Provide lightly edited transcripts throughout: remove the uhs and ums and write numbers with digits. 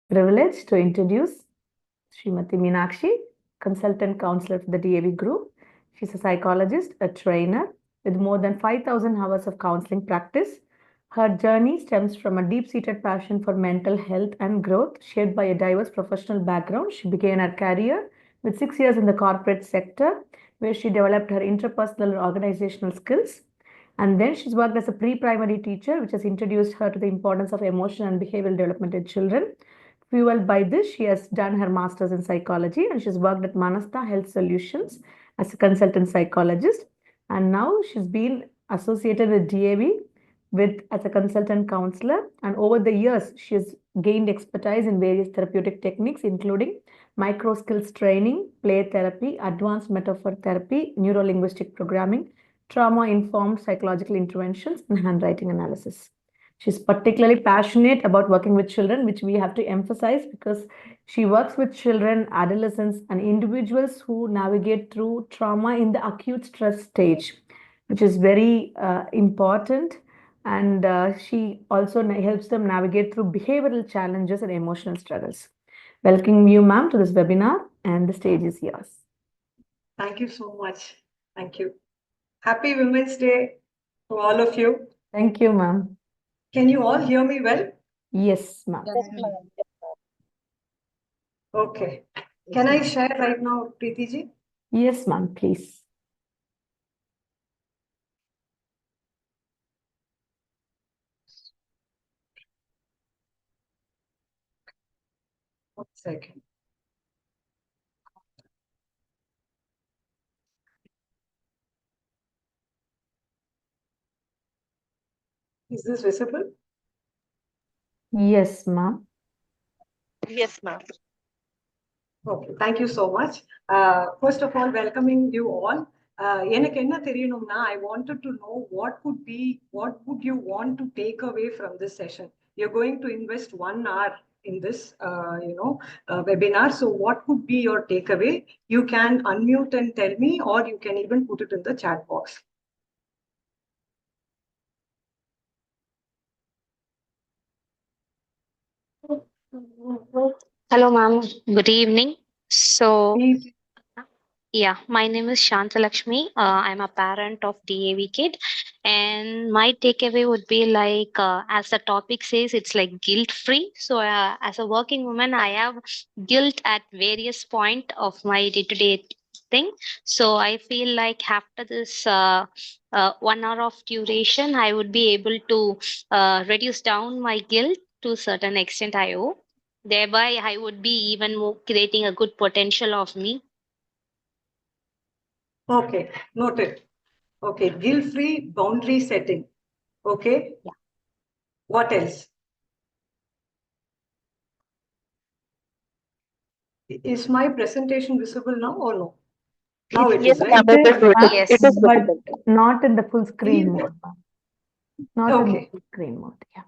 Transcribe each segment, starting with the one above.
privilege to introduce Srimati Meenakshi, consultant counselor for the DAV group. She's a psychologist, a trainer with more than 5,000 hours of counseling practice. Her journey stems from a deep-seated passion for mental health and growth, shaped by a diverse professional background. She began her career with 6 years in the corporate sector, where she developed her interpersonal and organizational skills. And then she's worked as a pre-primary teacher, which has introduced her to the importance of emotional and behavioral development in children. Fueled by this, she has done her master's in psychology and she's worked at Manasta Health Solutions as a consultant psychologist. And now she's been associated with DAV as a consultant counselor. And over the years, she has gained expertise in various therapeutic techniques, including micro skills training, play therapy, advanced metaphor therapy, neuro-linguistic programming, trauma-informed psychological interventions, and handwriting analysis. She's particularly passionate about working with children, which we have to emphasize because she works with children, adolescents, and individuals who navigate through trauma in the acute stress stage, which is very important. And she also helps them navigate through behavioral challenges and emotional struggles. Welcome you, ma'am, to this webinar, and the stage is yours. Thank you so much. Thank you. Happy Women's Day to all of you. Thank you, ma'am. Can you all hear me well? Yes, ma'am. Okay. Can I share right now, Preeti ji? Yes, ma'am, please. One second. Is this visible? Yes, ma'am. Yes, ma'am. Okay, thank you so much. First of all, welcoming you all. எனக்கு என்ன தெரியணும்னா, I wanted to know what would you want to take away from this session? You're going to invest 1 hour in this, webinar. So what would be your takeaway? You can unmute and tell me, or you can even put it in the chat box. Hello, ma'am. Good evening. So, Please. yeah, my name is Shanta Lakshmi. I'm a parent of DAV kid, and my takeaway would be like, as the topic says, it's like guilt free. So, as a working woman, I have guilt at various point of my day to day thing. So, I feel like after this 1 hour of duration, I would be able to reduce down my guilt to a certain extent. I hope. Thereby, I would be even more creating a good potential of me. Okay, noted. Okay, guilt-free boundary setting. Okay. Yeah. What else? Is my presentation visible now or no? Now it is, right? Yes. It is, but not in the full screen mode. Not in the full screen mode. Yeah.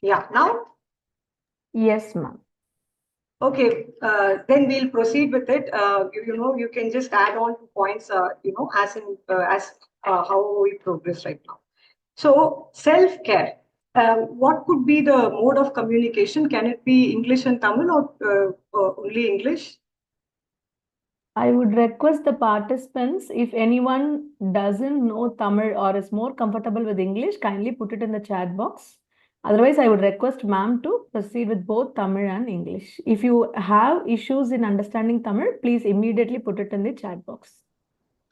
Yeah. Now? Yes, ma'am. Okay, then we'll proceed with it. You can just add on to points, as how we progress right now. So self-care. What could be the mode of communication? Can it be English and Tamil or only English? I would request the participants, if anyone doesn't know Tamil or is more comfortable with English, kindly put it in the chat box. Otherwise, I would request ma'am to proceed with both Tamil and English. If you have issues in understanding Tamil, please immediately put it in the chat box.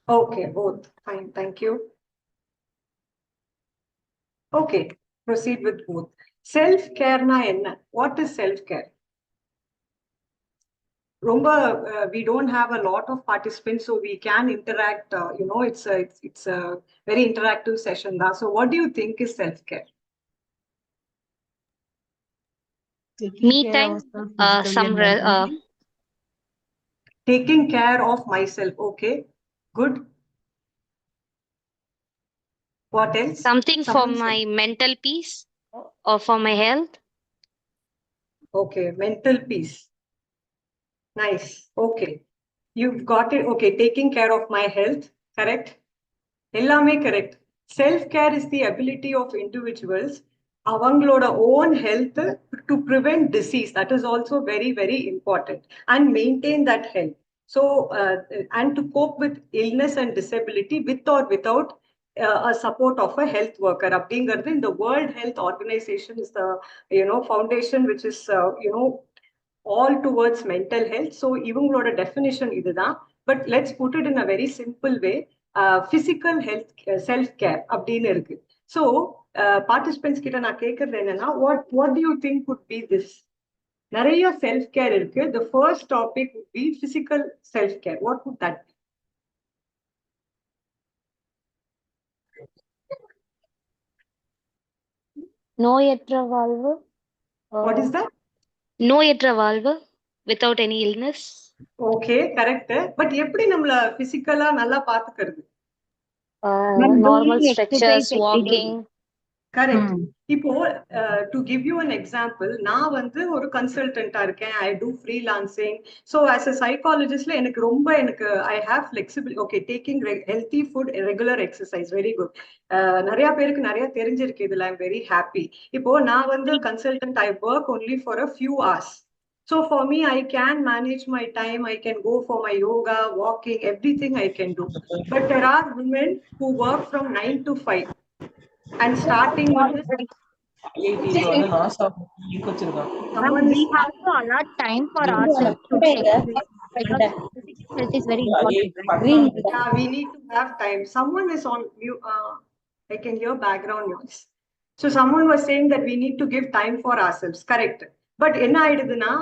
Okay, both. Fine, thank you. Okay, proceed with both. Self-care na enna? What is self-care? We don't have a lot of participants, so we can interact. It's a very interactive session now. So what do you think is self-care? Me time, taking care of myself. Okay, good. What else? something for my mental peace or for my health. Okay, mental peace. Nice. Okay, you've got it. Okay, taking care of my health. Correct. Ellame correct. Self-care is the ability of individuals அவங்களோட own health to prevent disease. That is also very, very important, and maintain that health. So, and to cope with illness and disability with or without a support of a health worker. அப்படிங்கிறது இந்த World Health Organization is the foundation which is all towards mental health. So இவங்களோட definition இதுதான். But let's put it in a very simple way. Physical health, self care அப்படின்னு இருக்கு. So participants கிட்ட நான் கேட்கறது என்னன்னா, what do you think could be this? நிறைய self care இருக்கு. The first topic would be physical self care. What would that be? நோயற்ற வாழ்வு. What is that? நோயற்ற வாழ்வு without any illness. Okay, correct. But எப்படி நம்மள பிசிக்கலா நல்லா பாத்துக்கிறது? Normal stretches, walking. கரெக்ட். இப்போ to give you an example, நான் வந்து ஒரு கன்சல்டன்டா இருக்கேன். I do freelancing. So as a சைக்காலஜிஸ்ட்ல எனக்கு I have flexible. Okay, taking healthy food, regular exercise, very good. நிறைய பேருக்கு நிறைய தெரிஞ்சிருக்கு இதுல. I'm very happy. இப்போ நான் வந்து consultant, I work only for a few hours. So for me, I can manage my time. I can go for my yoga, walking, everything I can do. But there are women who work from 9 to 5. And starting with Ma'am, we have to allot time for ourselves to take care because physical health is very important, right? yeah, we need to have time. Someone is on mute. I can hear background noise. So someone was saying that we need to give time for ourselves. Correct. But என்ன ஆயிடுதுன்னா,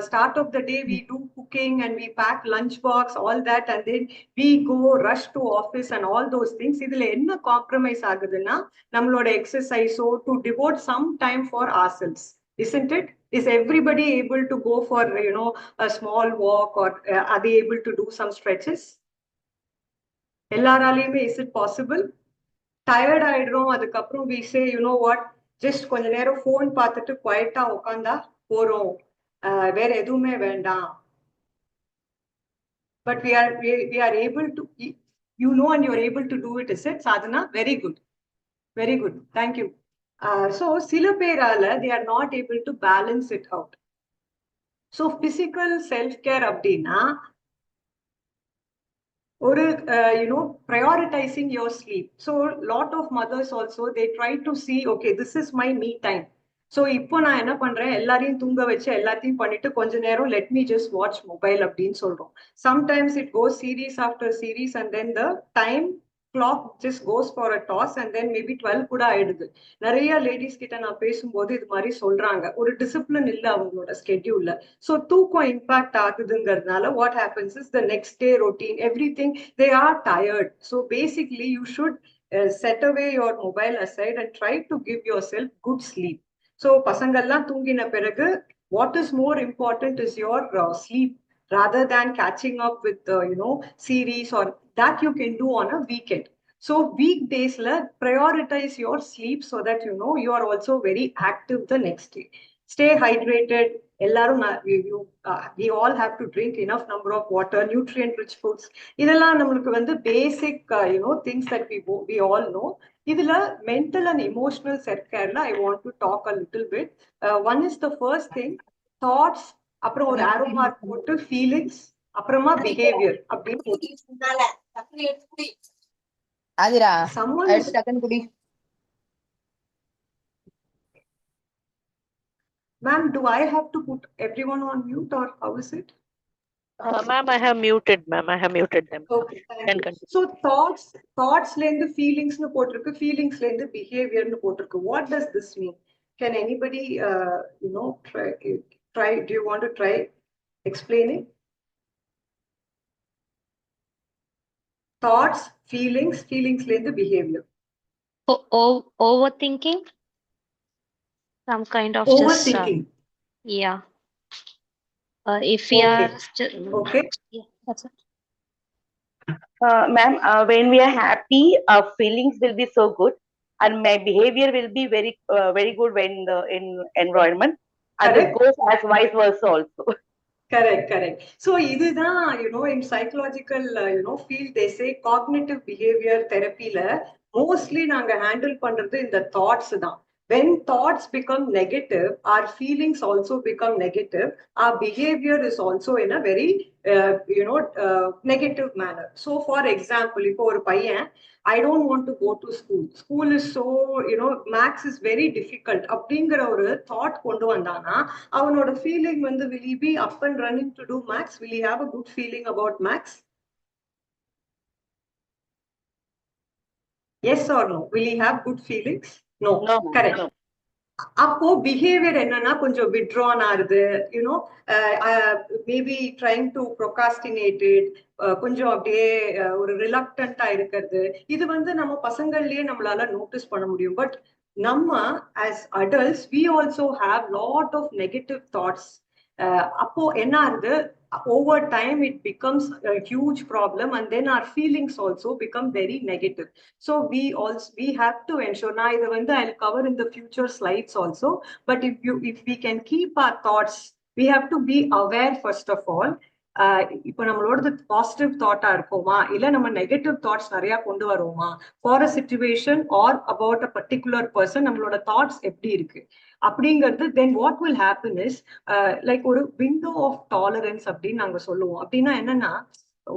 start of the day we do cooking and we pack lunch box, all that, and then we go rush to office and all those things. இதுல என்ன compromise ஆகுதுன்னா, நம்மளோட exercise, so to devote some time for ourselves, isn't it? Is everybody able to go for a small walk, or are they able to do some stretches? எல்லாராலையுமே is it possible? Tired ஆயிடுறோம். அதுக்கப்புறம் we say, you know what, just கொஞ்ச நேரம் phone பார்த்துட்டு குவைட்டா உட்காந்தா போறோம், வேற எதுவுமே வேண்டாம். But we are able to, and you are able to do it, is it, Sadhana? Very good, very good, thank you. So சில பேரால they are not able to balance it out. So physical self care அப்படின்னா or prioritizing your sleep. So lot of mothers also, they try to see, okay, this is my me time. So இப்போ நான் என்ன பண்றேன், எல்லாரையும் தூங்க வச்சு எல்லாத்தையும் பண்ணிட்டு கொஞ்ச நேரம் let me just watch mobile அப்படின்னு சொல்றோம். Sometimes it goes series after series, and then the time clock just goes for a toss, and then maybe 12 கூட ஆயிடுது. நிறைய லேடிஸ் கிட்ட நான் பேசும்போது இது மாதிரி சொல்றாங்க, ஒரு டிசிப்ளின் இல்ல அவங்களோட ஸ்கெட்யூல்ல. ஸோ தூக்கம் impact ஆகுதுங்கிறதுனால what happens is the next day routine, everything, they are tired. So basically you should set away your mobile aside and try to give yourself good sleep. So பசங்கள்லாம் தூங்கின பிறகு what is more important is your sleep, rather than catching up with series, or that you can do on a weekend. So weekdays prioritize your sleep so that you are also very active the next day. Stay hydrated. எல்லாரும் we all have to drink enough number of water, nutrient rich foods. இதெல்லாம் நம்மளுக்கு வந்து basic things that we all know. இதுல mental and emotional self care I want to talk a little bit. One is the first thing, thoughts, அப்புறம் ஒரு arrow mark போட்டு feelings, அப்புறமா behavior அப்படின்னு. Aadhira Someone is, டக்குன்னு குடி. ma'am, do I have to put everyone on mute, or how is it? Ma'am, I have muted, ma'am. I have muted them. Okay, thank you. So thoughts la indu feelings nu potirukku, feelings la indu behavior nu potirukku. What does this mean? Can anybody try, do you want to try explaining? Thoughts, feelings la indu behavior. Overthinking, some kind of Overthinking. just yeah. If we Okay. are Okay. yeah, that's it. Ma'am, when we are happy, our feelings will be so good, and my behavior will be very good when in environment, and it Correct. goes as vice versa also. Correct. So இதுதான் in psychological field they say cognitive behavior therapy ல mostly நாங்க handle பண்றது இந்த thoughts தான். When thoughts become negative, our feelings also become negative. Our behavior is also in a very, negative manner. So, for example, if ஒரு பையன், I don't want to go to school. School is so, maths is very difficult. அப்படிங்கிற ஒரு thought கொண்டு வந்தானா, அவனோட feeling வந்து, will he be up and running to do maths? Will he have a good feeling about maths? Yes or no? Will he have good feelings? No. Correct. No. அப்போ behaviour என்னன்னா கொஞ்சம் withdrawn ஆகுது, maybe trying to ப்ரொகாஸ்டினேட்டட், கொஞ்சம் அப்படியே ஒரு ரிலக்டண்டா இருக்கிறது. இது வந்து நம்ம பசங்கள்லயே நம்மளால நோட்டீஸ் பண்ண முடியும். பட் நம்ம as adults we also have lot of negative thoughts. அப்போ என்ன ஆகுது, over time it becomes a huge problem, and then our feelings also become very negative. So we have to ensure, na idu vandu I'll cover in the future slides also, but if we can keep our thoughts, we have to be aware first of all. இப்போ நம்மளோட positive தாட்டா இருக்குமா, இல்ல நம்ம negative thoughts நிறைய கொண்டு வருவோமா, for a situation or about a particular person, நம்மளோட thoughts எப்படி இருக்கு அப்படிங்கிறது. Then what will happen is, like ஒரு விண்டோ ஆஃப் டாலரன்ஸ் அப்படின்னு நாங்க சொல்லுவோம். அப்படின்னா என்னன்னா,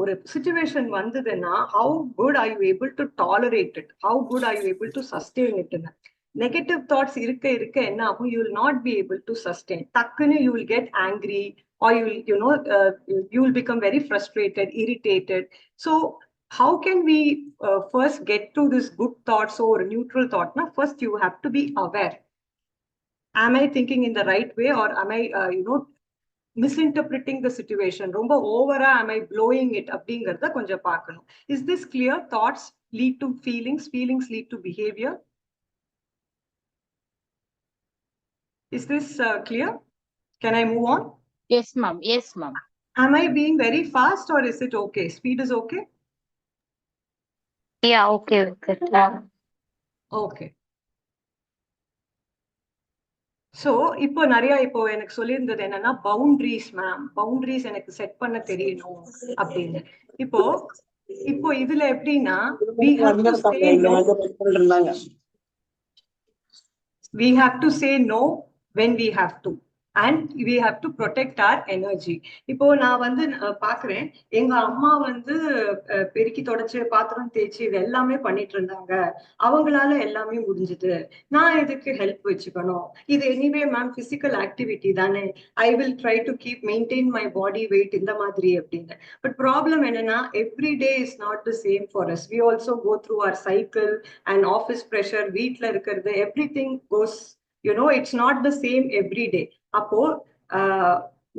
ஒரு சிச்சுவேஷன் வந்ததுன்னா, how good are you able to tolerate it, how good are you able to sustain இட்னு. நெகட்டிவ் தாட்ஸ் இருக்க இருக்க என்ன ஆகும், you will not be able to sustain. டக்குன்னு you will get angry, or you will become very frustrated, irritated. So how can we first get to this good thoughts or neutral thought? Now first you have to be aware, am I thinking in the right way, or am I misinterpreting the situation? Romba overa am I blowing it அப்படிங்கறத கொஞ்சம் பார்க்கணும். Is this clear? Thoughts lead to feelings, feelings lead to behavior. Is this clear? Can I move on? Yes, ma'am. Yes, ma'am. Am I being very fast, or is it okay? Speed is okay? Yeah, okay with it. Okay. So இப்போ நிறைய இப்போ எனக்கு சொல்லியிருந்தது என்னன்னா, boundaries ma'am, boundaries எனக்கு set பண்ண தெரியணும் அப்படின்னு. இப்போ இப்போ இதுல எப்படின்னா, we have to say no when we have to, and we have to protect our energy. இப்போ நான் வந்து பாக்குறேன், எங்க அம்மா வந்து பெருக்கி தொடச்சு பாத்திரம் தேய்ச்சி இது எல்லாமே பண்ணிட்டு இருந்தாங்க, அவங்களால எல்லாமே முடிஞ்சது, நான் இதுக்கு ஹெல்ப் வச்சுக்கணும், இது எனிவே மேம் பிசிக்கல் ஆக்டிவிட்டி தானே, I will try to keep maintain my body weight இந்த மாதிரி அப்படின்னு. பட் ப்ராப்ளம் என்னன்னா, every day is not the same for us. We also go through our cycle and office pressure, வீட்ல இருக்கிறது, everything goes, it's not the same every day. அப்போ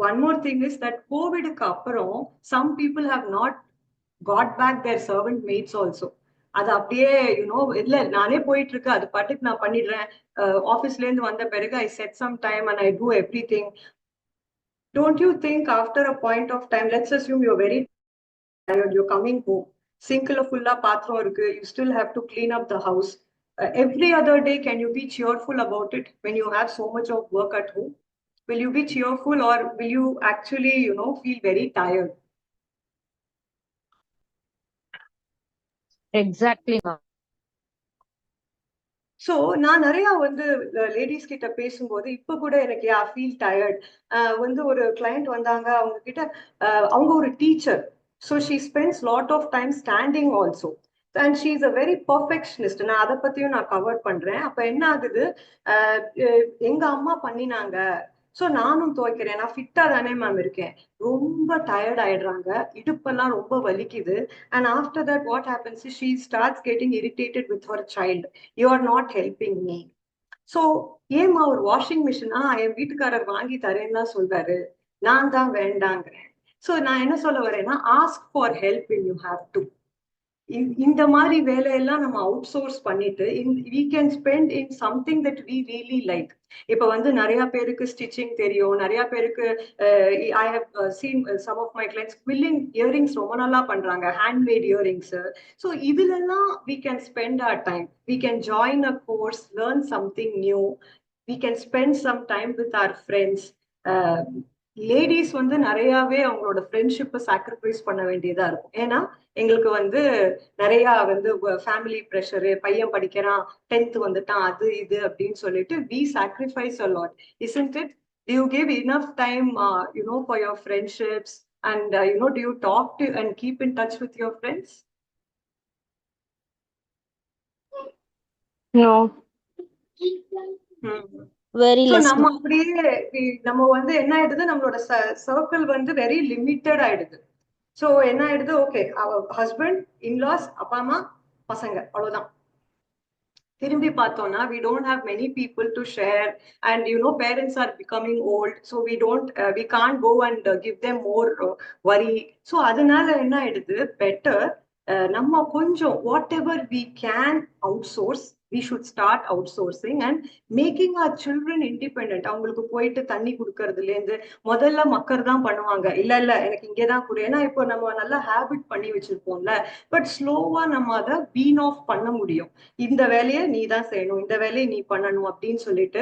one more thing is that கோவிடுக்கு அப்புறம் some people have not got back their servant mates also. அது அப்படியே இல்ல நானே போயிட்டு இருக்கு, அது பாட்டுக்கு நான் பண்ணிடுறேன், ஆபீஸ்ல இருந்து வந்த பிறகு I set some time and I do everything. Don't you think after a point of time, let's assume you're very tired, you're coming home, சிங்க்ல ஃபுல்லா பாத்திரம் இருக்கு, you still have to clean up the house. Every other day, can you be cheerful about it when you have so much of work at home? Will you be cheerful, or will you actually, feel very tired? Exactly, ma'am. So நான் நிறைய வந்து ladies கிட்ட பேசும்போது இப்ப கூட எனக்கு feel tired. வந்து ஒரு கிளையண்ட் வந்தாங்க, அவங்க கிட்ட, அவங்க ஒரு teacher. So she spends lot of time standing also, and she is a very perfectionist. நான் அதை பத்தியும் நான் கவர் பண்றேன். அப்ப என்ன ஆகுது, எங்க அம்மா பண்ணினாங்க, ஸோ நானும் துவைக்கிறேன், நான் ஃபிட்டா தானே மேம் இருக்கேன், ரொம்ப டயர்ட் ஆயிடுறாங்க, இடுப்பெல்லாம் ரொம்ப வலிக்குது. And after that what happens is she starts getting irritated with her child. You are not helping me. So ஏமா ஒரு வாஷிங் மிஷின் என் வீட்டுக்காரர் வாங்கி தரேன்னு தான் சொல்றாரு, நான் தான் வேண்டாங்கிறேன். ஸோ நான் என்ன சொல்ல வரேன்னா, ask for help when you have to. இந்த மாதிரி வேலையெல்லாம் நம்ம அவுட் சோர்ஸ் பண்ணிட்டு we can spend in something that we really like. இப்ப வந்து நிறைய பேருக்கு ஸ்டிச்சிங் தெரியும், நிறைய பேருக்கு I have seen some of my clients quilling earrings ரொம்ப நல்லா பண்றாங்க, handmade earrings. So இதுலெல்லாம் we can spend our time, we can join a course, learn something new, we can spend some time with our friends. Ladies வந்து நிறையாவே அவங்களோட ஃப்ரெண்ட்ஷிப்பை sacrifice பண்ண வேண்டியதா இருக்கும். ஏன்னா எங்களுக்கு வந்து நிறைய வந்து ஃபேமிலி ப்ரெஷரு, பையன் படிக்கிறான், 10th வந்துட்டான், அது இது அப்படின்னு சொல்லிட்டு we sacrifice a lot. Isn't it? Do you give enough time, for your friendships? And, do you talk to and keep in touch with your friends? No. Very so less. நம்ம அப்படியே நம்ம வந்து என்ன ஆயிடுது, நம்மளோட சர்க்கிள் வந்து very limited ஆயிடுது. So என்ன ஆயிடுது, ஓகே ஹஸ்பண்ட், இன்லாஸ், அப்பா அம்மா, பசங்க, அவ்வளவுதான். திரும்பி பார்த்தோம்னா we don't have many people to share, and parents are becoming old, so we can't go and give them more worry. So அதனால என்ன ஆயிடுது, பெட்டர் நம்ம கொஞ்சம் what ever we can outsource, we should start outsourcing and making our children independent. அவங்களுக்கு போயிட்டு தண்ணி குடுக்கறதுல இருந்து முதல்ல மக்கர் தான் பண்ணுவாங்க, இல்ல இல்ல எனக்கு இங்கேதான் குடு, ஏன்னா இப்போ நம்ம நல்லா ஹேபிட் பண்ணி வச்சிருப்போம்ல. பட் ஸ்லோவா நம்ம அதை பீன் ஆஃப் பண்ண முடியும். இந்த வேலையை நீ தான் செய்யணும், இந்த வேலையை நீ பண்ணணும் அப்படின்னு சொல்லிட்டு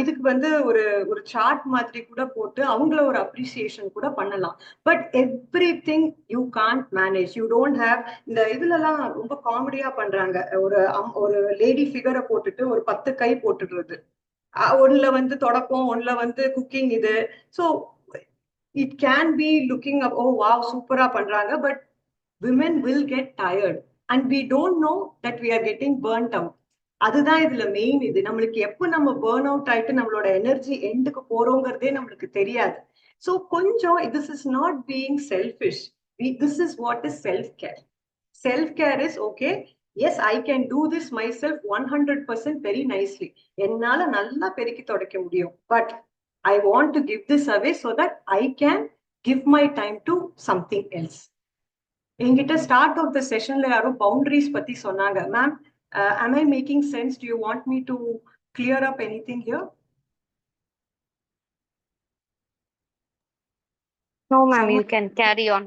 இதுக்கு வந்து ஒரு ஒரு சார்ட் மாதிரி கூட போட்டு அவங்கள ஒரு அப்ரிசியேஷன் கூட பண்ணலாம். But every thing you can't manage, you don't have. இந்த இதுலலாம் ரொம்ப காமெடியா பண்றாங்க, ஒரு லேடி ஃபிகரை போட்டுட்டு ஒரு 10 கை போட்டுடுறது. ஒண்ணுல வந்து தொடப்பம், ஒண்ணுல வந்து குக்கிங் இது. So it can be looking up, O wow சூப்பரா பண்றாங்க, but women will get tired and we don't know that we are getting burnt out. அதுதான் இதுல மெயின். இது நம்மளுக்கு எப்போ நம்ம பேர்ன் அவுட் ஆயிட்டு நம்மளோட எனர்ஜி எண்டுக்கு போறோங்கிறதே நம்மளுக்கு தெரியாது. ஸோ கொஞ்சம் this is not being selfish, this is what is self care. Self care is okay, yes, I can do this myself 100% very nicely, என்னால நல்லா பெருக்கி துடைக்க முடியும், but I want to give this away so that I can give my time to something else. என்கிட்ட start of the செஷன்ல யாரும் boundaries பத்தி சொன்னாங்க. Ma'am, am I making sense? Do you want me to clear up anything here? No, ma'am, you can carry on.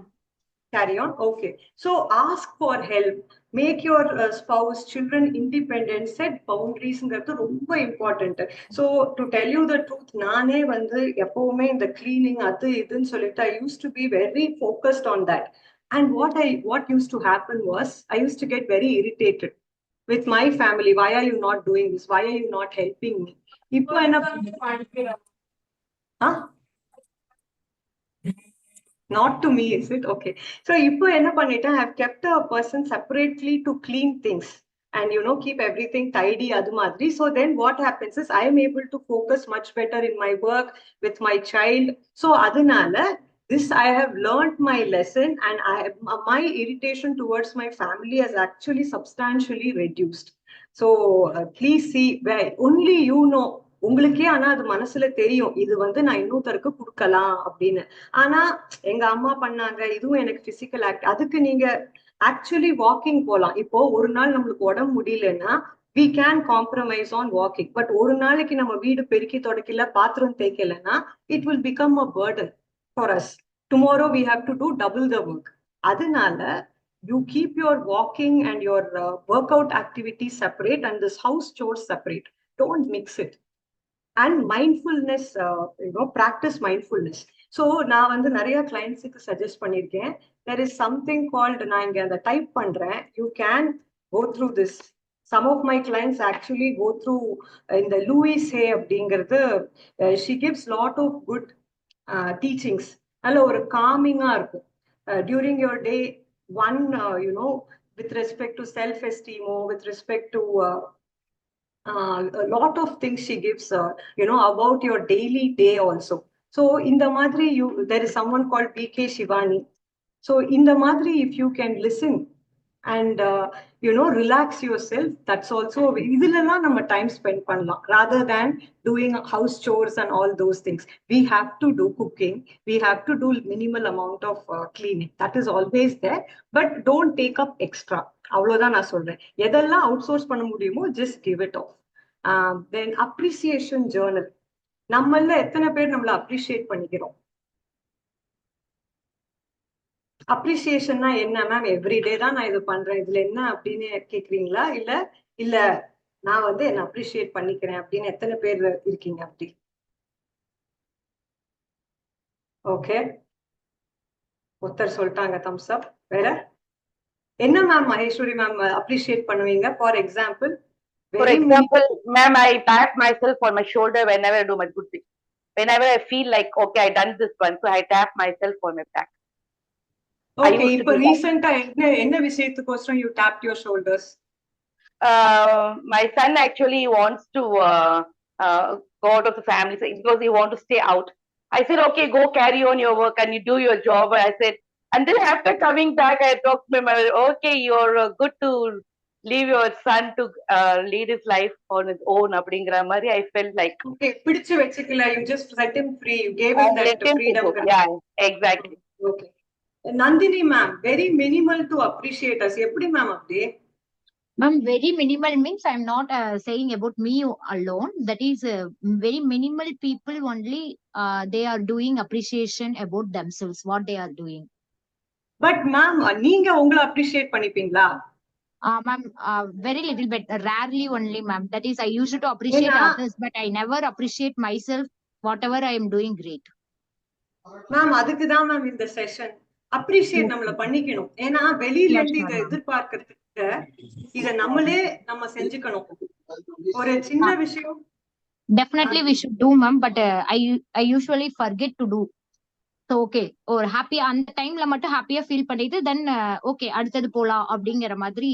Carry on. Okay. So ask for help. Make your spouse, children independent. Set boundaries. ரொம்ப important. So to tell you the truth, நானே வந்து எப்பவுமே இந்த cleaning அது இதுன்னு சொல்லிட்டு I used to be very focused on that. And what used to happen was I used to get very irritated with my family. Why are you not doing this? Why are you not helping me? இப்போ என்ன, not to me, is it? Okay. So இப்போ என்ன பண்ணிட்டேன், I have kept a person separately to clean things and keep everything tidy, adu madri. So then what happens is I am able to focus much better in my work with my child. So adunala this I have learned my lesson, and my irritation towards my family has actually substantially reduced. So please see, where only உங்களுக்கே ஆனா அது மனசுல தெரியும், இது வந்து நான் இன்னொருத்தருக்கு கொடுக்கலாம் அப்படின்னு. ஆனா எங்க அம்மா பண்ணாங்க, இதுவும் எனக்கு பிசிக்கல் ஆக்ட், அதுக்கு நீங்க ஆக்சுவலி வாக்கிங் போலாம். இப்போ ஒரு நாள் நம்மளுக்கு உடம்பு முடியலன்னா we can compromise on walking, but ஒரு நாளைக்கு நம்ம வீடு பெருக்கி தொடக்கல, பாத்திரம் தேய்க்கலன்னா it will become a burden for us. Tomorrow we have to do double the work. அதனால you keep your walking and your workout activities separate and this house chores separate. Don't mix it. And mindfulness, practice mindfulness. So நான் வந்து நிறைய கிளைண்ட்ஸுக்கு suggest பண்ணியிருக்கேன். there is something called, நான் இங்க அந்த type பண்றேன், you can go through this. some of my clients actually go through இந்த Lewis ஹே அப்படிங்கிறது. she gives lot of good teachings. நல்ல ஒரு காமிங்கா இருக்கும் during your day. one with respect to self esteem, or with respect to a lot of things she gives, about your daily day also. So in the madri, there is someone called BK Shivani. So in the madri, if you can listen and relax yourself, that's also idhilala நம்ம time spend பண்ணலாம், rather than doing house chores and all those things. We have to do cooking, we have to do minimal amount of cleaning, that is always there, but don't take up extra. அவ்வளவுதான் நான் சொல்றேன். எதெல்லாம் out source பண்ண முடியுமோ just give it off. Then appreciation journal. நம்மள எத்தனை பேர் நம்மள அப்ரிஷியேட் பண்ணிக்கிறோம்? அப்ரிசியேஷன்னா என்ன மேம், எவ்ரிடே தான் நான் இது பண்றேன், இதுல என்ன அப்படின்னு கேக்குறீங்களா? இல்ல இல்ல நான் வந்து என்ன அப்ரிசியேட் பண்ணிக்கிறேன் அப்படின்னு எத்தனை பேர் இருக்கீங்க? அப்படி ஓகே, ஒருத்தர் சொல்லிட்டாங்க தம்ஸ் அப். வேற என்ன மேம் மகேஸ்வரி மேம் அப்ரிஷியேட் பண்ணுவீங்க? For example, ma'am, I tap myself on my shoulder whenever I do my good thing. Whenever I feel like, okay, I done this one, so I tap myself on my back. Okay, இப்ப ரீசெண்டா என்ன விஷயத்துக்கோசரம் you tapped your shoulders? My son actually wants to go out of the family because he wants to stay out. I said, okay, go carry on your work and you do your job. I said, and then after coming back, I talked to him. Okay, you're good to leave your son to lead his life on his own. I felt like, okay, பிடிச்சு வச்சுக்கல, you just set him free, you gave him that freedom. Yeah, exactly. Okay. Nandini ma'am, very minimal to appreciate us. எப்படி ma'am அப்படி? Ma'am, very minimal means I'm not saying about me alone. That is very minimal people only. They are doing appreciation about themselves, what they are doing. But ma'am, நீங்க உங்களை appreciate பண்ணிப்பீங்களா? Ma'am, very little bit, rarely only, ma'am. That is, I used to appreciate others, but I never appreciate myself. Whatever I am doing, great. Ma'am, அதுக்குதான் ma'am இந்த session. Appreciate நம்மள பண்ணிக்கணும். ஏன்னா வெளியில இருந்து இதை எதிர்பார்க்கறதுக்கு இத நம்ம செஞ்சுக்கணும். ஒரு சின்ன விஷயம் definitely we should do, ma'am, but I usually forget to do. So okay, or happy அந்த டைம்ல மட்டும் ஹாப்பியா ஃபீல் பண்ணிட்டு தென் ஓகே அடுத்தது போலாம் அப்படிங்கிற மாதிரி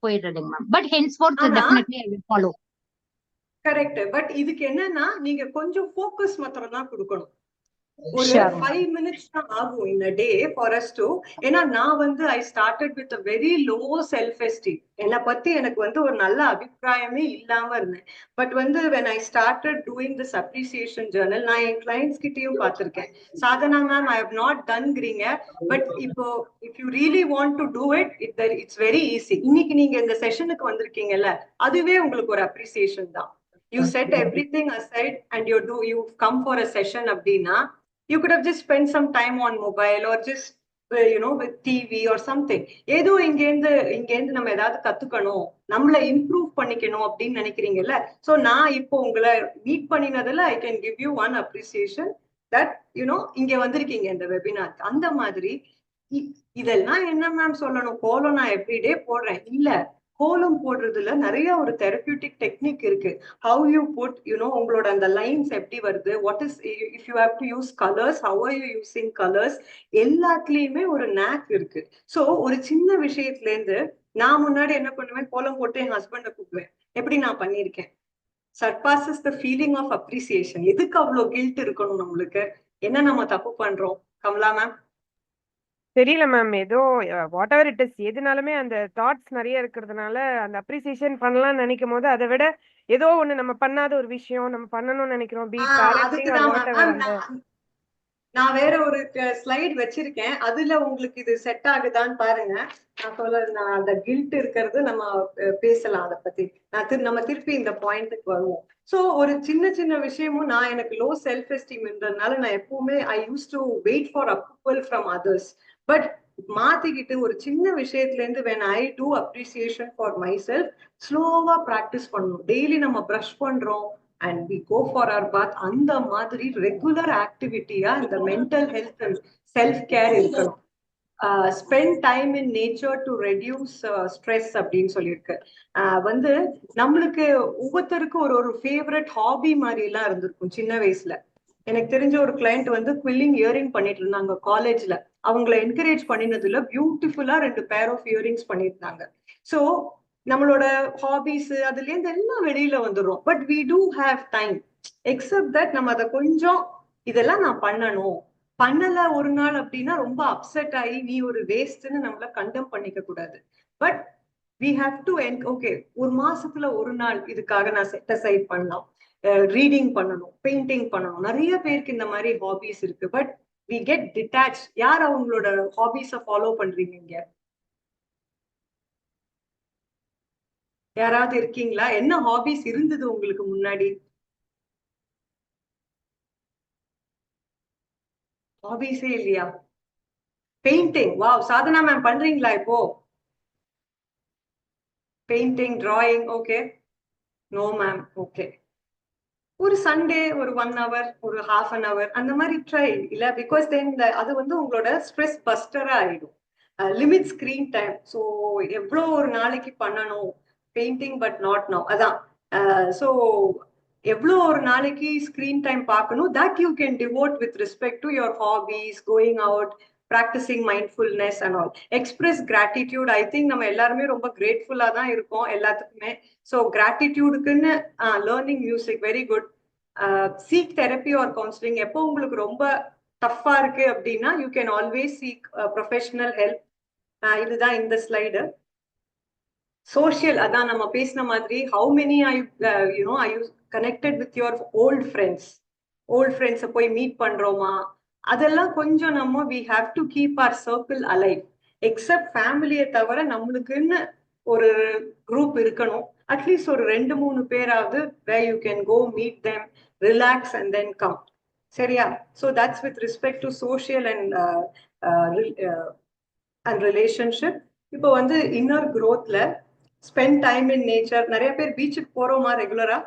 போயிடுறதுங்க ma'am. But henceforth definitely I will follow. Correct. But இதுக்கு என்னன்னா நீங்க கொஞ்சம் ஃபோக்கஸ் மாத்திரம் தான் கொடுக்கணும். ஒரு 5 minutes தான் ஆகும் in a day for us to. ஏன்னா நான் I started with a very low self esteem. என்னை பத்தி எனக்கு ஒரு நல்ல அபிப்பிராயமே இல்லாம இருந்தேன். But when I started doing this appreciation journal, நான் என் கிளைண்ட்ஸ் கிட்டயும் பார்த்திருக்கேன். Sadhana ma'am, I have not done greenங்க, பட் இப்போ if you really want to do it, it's very easy. இன்னைக்கு நீங்க இந்த செஷனுக்கு வந்திருக்கீங்கல்ல, அதுவே உங்களுக்கு ஒரு appreciation தான். You set everything aside and you come for a session அப்படின்னா, you could have just spent some time on mobile or just with TV or something. ஏதோ இங்க இருந்து நம்ம ஏதாவது கத்துக்கணும், நம்மள இம்ப்ரூவ் பண்ணிக்கணும் அப்படின்னு நினைக்கிறீங்கல்ல. சோ நான் இப்போ உங்களை meet பண்ணினதுல I can give you one appreciation that இங்க வந்திருக்கீங்க இந்த வெபினார். அந்த மாதிரி இதெல்லாம் என்ன மேம் சொல்லணும்? கோலம் நான் எவ்ரிடே போடுறேன் இல்ல. கோலம் போடுறதுல நிறைய ஒரு தெரபியூட்டிக் டெக்னிக் இருக்கு. ஹவு யூ புட் உங்களோட அந்த லைன்ஸ் எப்படி வருது, what is if you have to use colours, how are you using colours, எல்லாத்துலயுமே ஒரு நேக் இருக்கு. சோ ஒரு சின்ன விஷயத்துல இருந்து நான் முன்னாடி என்ன பண்ணுவேன், கோலம் போட்டு என் ஹஸ்பண்டை கூப்பிடுவேன். எப்படி நான் பண்ணியிருக்கேன். Surpasses the feeling of appreciation. எதுக்கு அவ்வளவு கில்ட் இருக்கணும் நம்மளுக்கு? என்ன நம்ம தப்பு பண்றோம்? கமலா மேம் தெரியல மேம், ஏதோ வாட் எவர் இட் இஸ், எதுனாலுமே அந்த தாட்ஸ் நிறைய இருக்கிறதுனால அந்த அப்ரிசியேஷன் பண்ணலாம்னு நினைக்கும் போது அதை விட ஏதோ ஒண்ணு நம்ம பண்ணாத ஒரு விஷயம் நம்ம பண்ணணும்னு நினைக்கிறோம். நான் வேற ஒரு ஸ்லைட் வச்சிருக்கேன், அதுல உங்களுக்கு இது செட் ஆகுதான்னு பாருங்க. நான் அந்த கில்ட் இருக்கிறது நம்ம பேசலாம் அதை பத்தி. நம்ம திருப்பி இந்த பாயிண்ட்டுக்கு வருவோம். சோ ஒரு சின்ன சின்ன விஷயமும் எனக்கு லோ செல்ஃப் எஸ்டீம்ன்றதுனால நான் எப்பவுமே I use to wait for approval from others. But மாத்திக்கிட்டு ஒரு சின்ன விஷயத்துல இருந்து when I do appreciation for myself, ஸ்லோவா பிராக்டிஸ் பண்ணணும். டெய்லி நம்ம பிரஷ் பண்றோம் and we go for our bath, அந்த மாதிரி ரெகுலர் ஆக்டிவிட்டியா இந்த mental health and self care இருக்கணும். Spend time in nature to reduce stress அப்படின்னு சொல்லியிருக்கு. நம்மளுக்கு ஒவ்வொருத்தருக்கும் ஒரு ஃபேவரட் ஹாபி மாதிரி எல்லாம் இருந்திருக்கும் சின்ன வயசுல. எனக்கு தெரிஞ்ச ஒரு கிளைண்ட் குவில்லிங் இயரிங் பண்ணிட்டு இருந்தாங்க காலேஜ்ல. அவங்களை என்கரேஜ் பண்ணினதுல பியூட்டிஃபுல்லா 2 பேர் ஆஃப் இயரிங்ஸ் பண்ணியிருந்தாங்க. சோ நம்மளோட ஹாபிஸ் அதுல இருந்து எல்லாம் வெளியில வந்துடும். But we do have time. Except that நம்ம அதை கொஞ்சம் இதெல்லாம் நான் பண்ணல ஒரு நாள் அப்படின்னா ரொம்ப அப்செட் ஆகி நீ ஒரு வேஸ்ட்னு நம்மள கண்டம் பண்ணிக்க கூடாது. But we have to okay, ஒரு மாசத்துல ஒரு நாள் இதுக்காக நான் செட் அசைட் பண்ணலாம். ரீடிங் பண்ணணும், பெயிண்டிங் பண்ணணும். நிறைய பேருக்கு இந்த மாதிரி ஹாபிஸ் இருக்கு. But we get detach. யார் அவங்களோட ஹாபிஸை ஃபாலோ பண்றீங்க இங்க? யாராவது இருக்கீங்களா? என்ன ஹாபிஸ் இருந்தது உங்களுக்கு முன்னாடி? ஹாபிஸே இல்லையா? பெயிண்டிங். வாவ், சாதனா மேம் பண்றீங்களா இப்போ? Painting, drawing. Okay. No ma'am. Okay ஒரு சண்டே ஒரு 1 hour ஒரு half an hour அந்த மாதிரி ட்ரை இல்ல, பிகாஸ் தென் அது வந்து உங்களோட ஸ்ட்ரெஸ் பஸ்டரா ஆயிடும். Limit screen time. ஸோ எவ்வளோ ஒரு நாளைக்கு பண்ணணும் பெயிண்டிங், பட் நாட் நவ். அதான் ஸோ எவ்வளோ ஒரு நாளைக்கு ஸ்கிரீன் டைம் பார்க்கணும், that you can devote with respect to your hobbies, going out, practising mindfulness and all. Express gratitude. I think நம்ம எல்லாருமே ரொம்ப கிரேட்ஃபுல்லா தான் இருக்கோம் எல்லாத்துக்குமே. ஸோ கிராட்டிடியூடுக்குன்னு learning music very good. Seek therapy or counselling. எப்போ உங்களுக்கு ரொம்ப டஃப்பா இருக்கு அப்படின்னா you can always seek professional help. இதுதான் இந்த ஸ்லைடு. சோஷியல், அதான் நம்ம பேசின மாதிரி, how many I you know I you connected with your old friends. Old ஃப்ரெண்ட்ஸை போய் மீட் பண்றோமா, அதெல்லாம் கொஞ்சம் நம்ம we have to keep our circle alive. Except ஃபேமிலியை தவிர நம்மளுக்குன்னு ஒரு குரூப் இருக்கணும். அட்லீஸ்ட் ஒரு 2-3 பேராவது where you can go meet them, relax and then come. சரியா? So that's with respect to social and relationship. இப்போ வந்து inner growthல spend time in nature. நிறைய பேர் பீச்சுக்கு போறோமா ரெகுலரா?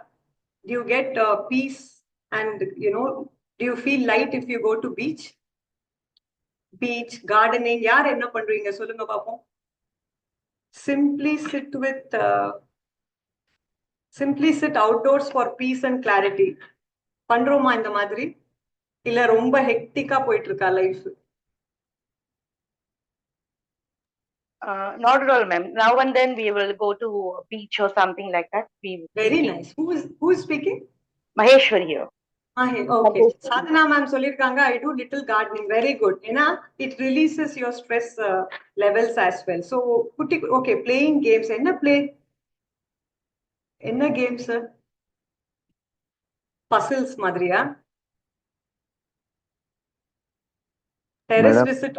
Do you get peace and do you feel light if you go to beach? Gardening. யார் என்ன பண்றீங்க சொல்லுங்க பாப்போம். Simply sit outdoors for peace and clarity. பண்றோமா இந்த மாதிரி? இல்ல ரொம்ப ஹெக்டிக்கா போயிட்டு இருக்கா life? Not at all, ma'am. Now and then we will go to a beach or something like that. Very nice. Who is speaking? Maheshwari here. Okay. Sadhana ma'am சொல்லிருக்காங்க, I do little gardening. Very good. ஏன்னா it releases your stress levels as well. So okay, playing games. என்ன games? Puzzles மாதிரியா? Terrace visit.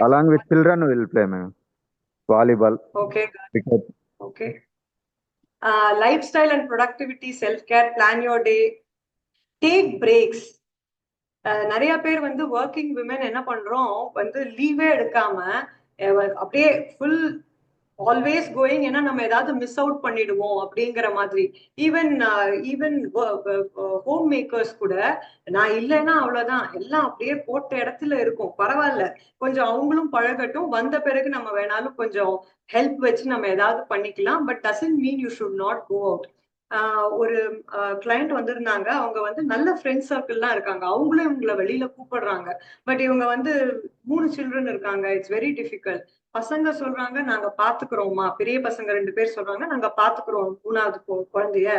Along with children we will play, ma'am. Volleyball. Okay. Cricket. Okay. Lifestyle and productivity, self-care, plan your day, take breaks. நிறைய பேர் வந்து working women என்ன பண்றோம், வந்து லீவே எடுக்காம அப்படியே ஃபுல் ஆல்வேஸ் கோயிங். ஏன்னா நம்ம ஏதாவது மிஸ் அவுட் பண்ணிடுவோம் அப்படிங்கிற மாதிரி. ஈவன் ஹோம் மேக்கர்ஸ் கூட, நான் இல்லைன்னா அவ்வளவுதான், எல்லாம் அப்படியே போட்ட இடத்துல இருக்கும். பரவாயில்ல, கொஞ்சம் அவங்களும் பழகட்டும், வந்த பிறகு நம்ம வேணாலும் கொஞ்சம் ஹெல்ப் வச்சு நம்ம ஏதாவது பண்ணிக்கலாம். But doesn't mean you should not go out. ஒரு கிளையண்ட் வந்திருந்தாங்க. அவங்க வந்து நல்ல ஃப்ரெண்ட் சர்க்கிள்லாம் இருக்காங்க, அவங்களும் இவங்களை வெளியில கூப்பிடுறாங்க. பட் இவங்க வந்து 3 சில்ட்ரன் இருக்காங்க. It's very difficult. பசங்க சொல்றாங்க நாங்க பாத்துக்கிறோமா, பெரிய பசங்க 2 பேர் சொல்றாங்க நாங்க பாத்துக்கிறோம் 3வது குழந்தைய,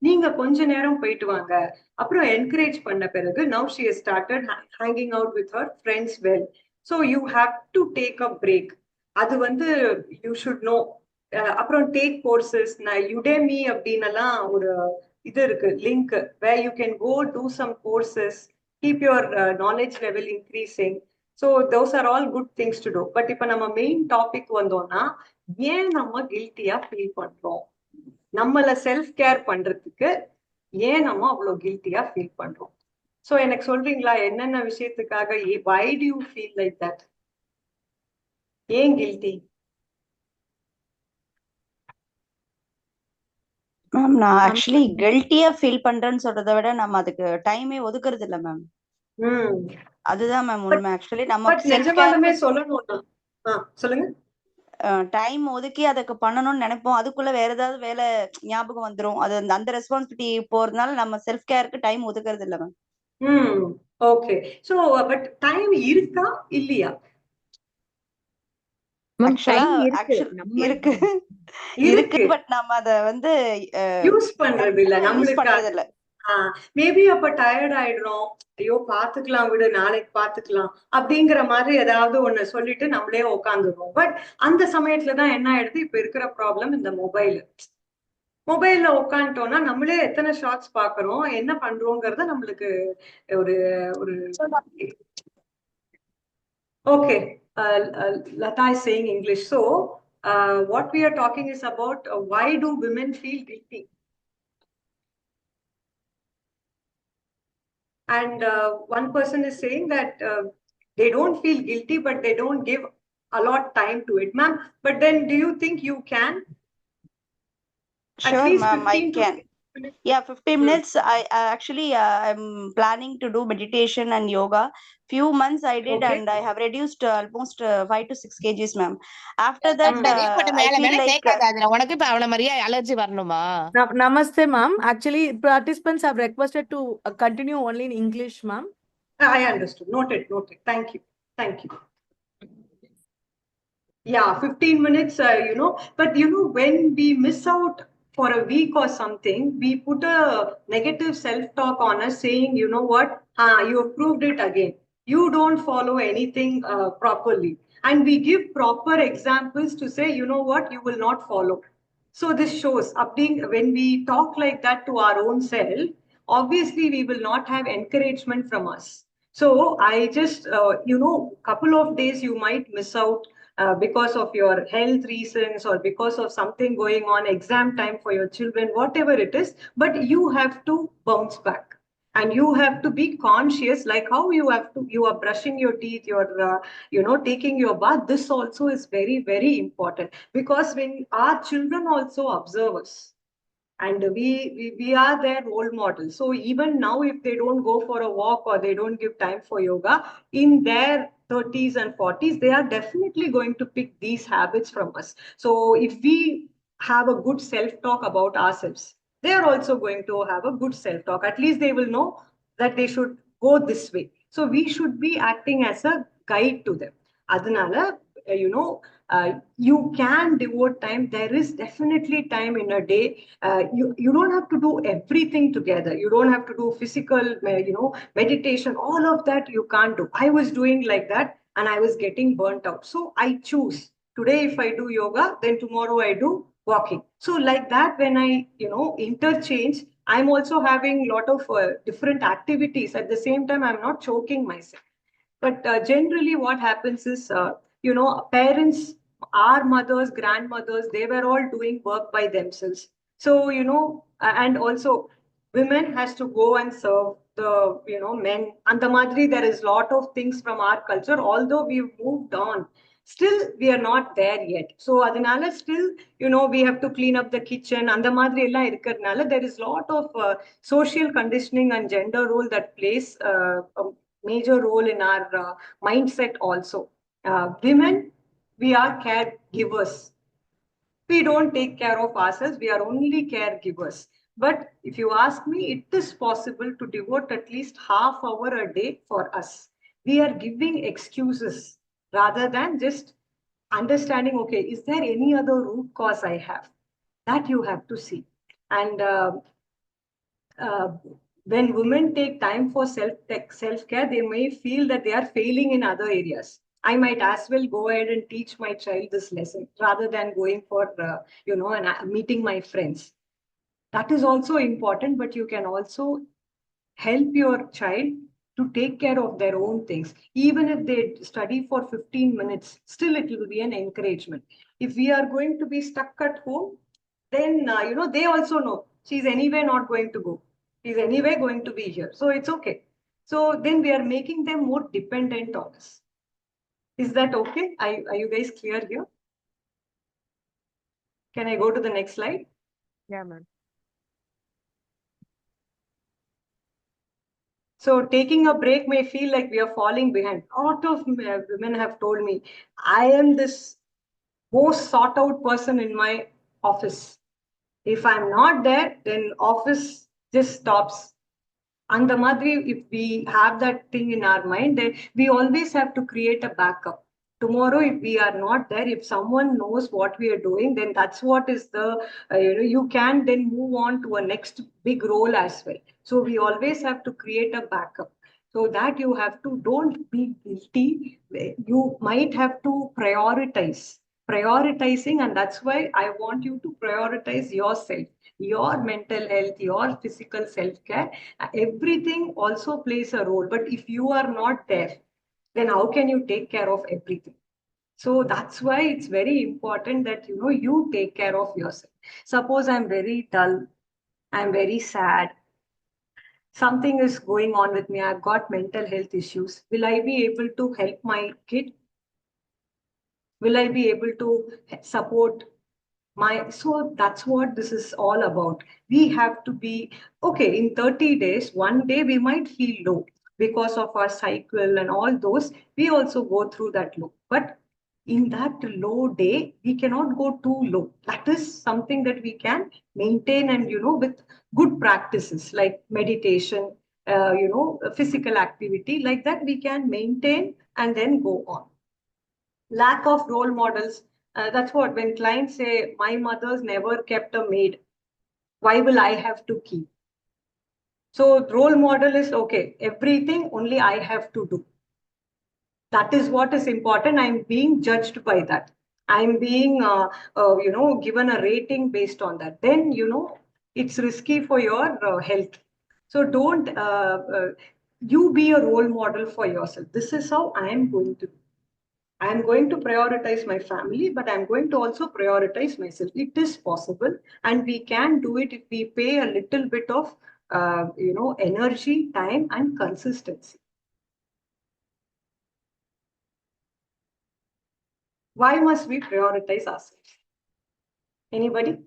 நீங்க கொஞ்ச நேரம் போயிட்டு வாங்க. அப்புறம் என்கரேஜ் பண்ண பிறகு now she has started hanging out with her friends well. So you have to take a break. அது வந்து you should know. அப்புறம் டேக் கோர்சஸ். யுடேமி அப்படின்னலாம் ஒரு இது இருக்கு, link, where you can go do some courses, keep your knowledge level increasing. So those are all good things to do. But இப்ப நம்ம main topic வந்தோம்னா, ஏன் நம்ம கில்ட்டியா ஃபீல் பண்றோம், நம்மள செல்ஃப் கேர் பண்றதுக்கு ஏன் நம்ம அவ்வளவு கில்ட்டியா ஃபீல் பண்றோம்? சோ எனக்கு சொல்றீங்களா என்னென்ன விஷயத்துக்காக? why do you feel like that? ஏன் கில்ட்டி? மேம், நான் ஆக்சுவலி கில்ட்டியா ஃபீல் பண்றேன்னு சொல்றதை விட நம்ம அதுக்கு டைமே ஒதுக்குறது இல்ல மேம். அதுதான் மேம் உண்மை. ஆக்சுவலி நம்ம நிஜமாலுமே சொல்லணும்னா சொல்லுங்க, டைம் ஒதுக்கி அதுக்கு பண்ணணும்னு நினைப்போம், அதுக்குள்ள வேற ஏதாவது வேலை ஞாபகம் வந்துரும். அது அந்த ரெஸ்பான்சிபிலிட்டி போறதுனால நம்ம செல்ஃப் கேருக்கு டைம் ஒதுக்குறது இல்ல ma'am. Okay. So but time இருக்கா இல்லையா? இருக்கு, பட் நம்ம அத வந்து யூஸ் பண்றது இல்ல. நம்மளுக்கு மேபி அப்ப டயர்ட் ஆயிடுறோம், ஐயோ பாத்துக்கலாம் விடு, நாளைக்கு பாத்துக்கலாம் அப்படிங்கிற மாதிரி ஏதாவது ஒண்ணு சொல்லிட்டு நம்மளே உட்காந்துருவோம். பட் அந்த சமயத்துலதான் என்ன ஆயிடுது, இப்ப இருக்கிற ப்ராப்ளம் இந்த மொபைல்ல உட்காந்துட்டோம்னா நம்மளே எத்தனை ஷார்ட்ஸ் பாக்குறோம், என்ன பண்றோங்கிறத நம்மளுக்கு ஒரு ஒரு okay. Lata is saying English. So what we are talking is about why do women feel guilty? And one person is saying that they don't feel guilty, but they don't give a lot time to it. Ma'am, but then do you think you can? Sure, ma'am, I can. Yeah, 15 minutes. I actually I'm planning to do meditation and yoga. Few months I did, Okay. and I have reduced almost 5 to 6 kgs, ma'am. After that, I மேல feel மேல like தேய்க்காத அதுல உனக்கு இப்ப அவன மாதிரியே allergy வரணுமா? Namaste, ma'am. Actually, participants have requested to continue only in English, ma'am. I understood. Noted. Noted. Thank you. Thank you. Yeah, 15 minutes, but when we miss out for a week or something, we put a negative self-talk on us saying, you know what, you have proved it again. You don't follow anything properly. And we give proper examples to say, you know what, you will not follow. So this shows when we talk like that to our own self, obviously we will not have encouragement from us. So I just, couple of days you might miss out because of your health reasons or because of something going on, exam time for your children, whatever it is, but you have to bounce back. And you have to be conscious, like how you are brushing your teeth, you're, taking your bath. This also is very, very important because when our children also observe us, and we are their role models. So even now, if they don't go for a walk or they don't give time for yoga, in their 30s and 40s, they are definitely going to pick these habits from us. So if we have a good self-talk about ourselves, they are also going to have a good self-talk. At least they will know that they should go this way. So we should be acting as a guide to them. Adanala, you can devote time. There is definitely time in a day. You don't have to do everything together. You don't have to do physical, meditation. All of that you can't do. I was doing like that and I was getting burnt out. So I choose today. If I do yoga, then tomorrow I do walking. So like that, when I, interchange, I'm also having a lot of different activities. At the same time, I'm not choking myself. But generally, what happens is, parents, our mothers, grandmothers, they were all doing work by themselves. So, and also women has to go and serve the, men. And the madri, there is a lot of things from our culture, although we've moved on. Still, we are not there yet. So, adinala still, we have to clean up the kitchen. And the madri ella irukkarnala, there is a lot of social conditioning and gender role that plays major role in our mindset also. Women, we are caregivers. We don't take care of ourselves, we are only caregivers. But if you ask me, it is possible to devote at least half hour a day for us. We are giving excuses rather than just understanding, okay, is there any other root cause I have? That you have to see. And uh, when women take time for self-care, they may feel that they are failing in other areas. I might as well go ahead and teach my child this lesson rather than going for, and meeting my friends. That is also important, but you can also help your child to take care of their own things. Even if they study for 15 minutes, still it will be an encouragement. If we are going to be stuck at home, then, they also know she's anyway not going to go. She's anyway going to be here. So it's okay. So then we are making them more dependent on us. Is that okay? Are you guys clear here? Can I go to the next slide? Yeah, ma'am. So taking a break may feel like we are falling behind. A lot of women have told me, I am this most sought out person in my office. If I'm not there, then office just stops. And the madri, if we have that thing in our mind, then we always have to create a backup. Tomorrow, if we are not there, if someone knows what we are doing, then that's what is the, you can then move on to a next big role as well. So we always have to create a backup. So that you have to, don't be guilty. You might have to prioritize. Prioritizing, and that's why I want you to prioritize yourself, your mental health, your physical self-care. Everything also plays a role. But if you are not there, then how can you take care of everything? So that's why it's very important that you take care of yourself. Suppose I'm very dull, I'm very sad, something is going on with me, I've got mental health issues. Will I be able to help my kid? Will I be able to support So that's what this is all about. We have to be okay. In 30 days, one day we might feel low because of our cycle and all those. We also go through that low. But in that low day, we cannot go too low. That is something that we can maintain, and with good practices like meditation, physical activity, like that we can maintain and then go on. Lack of role models. That's what when clients say, my mother's never kept a maid. Why will I have to keep? So role model is okay. Everything only I have to do. That is what is important. I'm being judged by that. I'm being, given a rating based on that. Then, it's risky for your health. So don't, you be a role model for yourself. This is how I am going to do. I'm going to prioritize my family, but I'm going to also prioritize myself. It is possible, and we can do it if we pay a little bit of, energy, time, and consistency. Why must we prioritize ourselves? Anybody?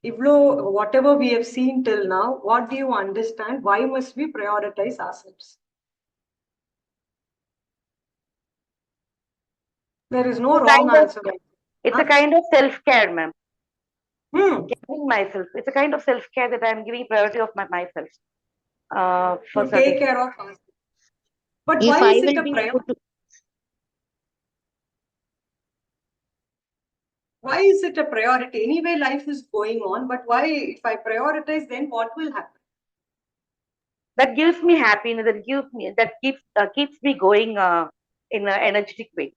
Whatever we have seen till now, what do you understand? Why must we prioritize ourselves? There is no wrong answer. It's a kind of self-care, ma'am. Hmm. Caring myself. It's a kind of self-care that I'm giving priority of myself. To take care of ourselves. But If why I is it will a be priority? Why is it a priority? Anyway, life is going on, but why, if I prioritize, then what will happen? That gives me happiness. That keeps me going in an energetic way.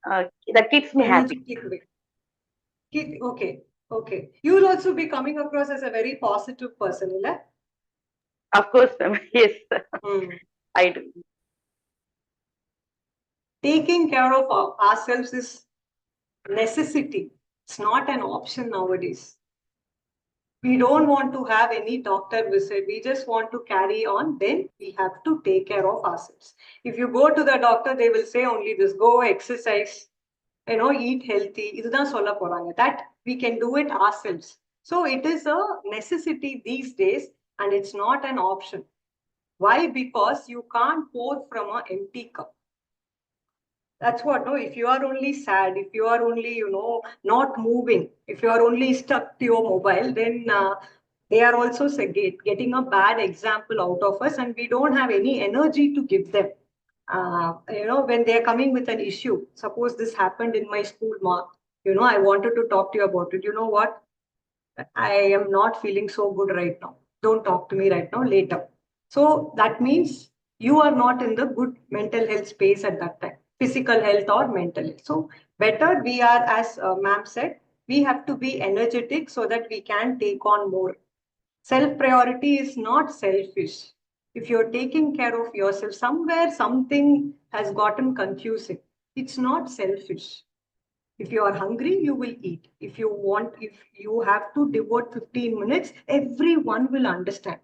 That keeps me happy. Energetic way. Okay. You will also be coming across as a very positive person, right? Of course, ma'am. Yes, I do. Taking care of ourselves is necessity. It's not an option nowadays. We don't want to have any doctor visit. We just want to carry on. Then we have to take care of ourselves. If you go to the doctor, they will say only this: go exercise, eat healthy. இதுதான் சொல்ல போறாங்க. That we can do it ourselves. So it is a necessity these days, and it's not an option. Why? Because you can't pour from an empty cup. That's what, no, if you are only sad, if you are only, not moving, if you are only stuck to your mobile, then they are also getting a bad example out of us, and we don't have any energy to give them. When they are coming with an issue, suppose this happened in my school, I wanted to talk to you about it. You know what? I am not feeling so good right now. Don't talk to me right now, later. So that means you are not in the good mental health space at that time, physical health or mental health. So better we are, as ma'am said, we have to be energetic so that we can take on more. Self priority is not selfish. If you're taking care of yourself, somewhere something has gotten confusing. It's not selfish. If you are hungry, you will eat. If you have to devote 15 minutes, everyone will understand.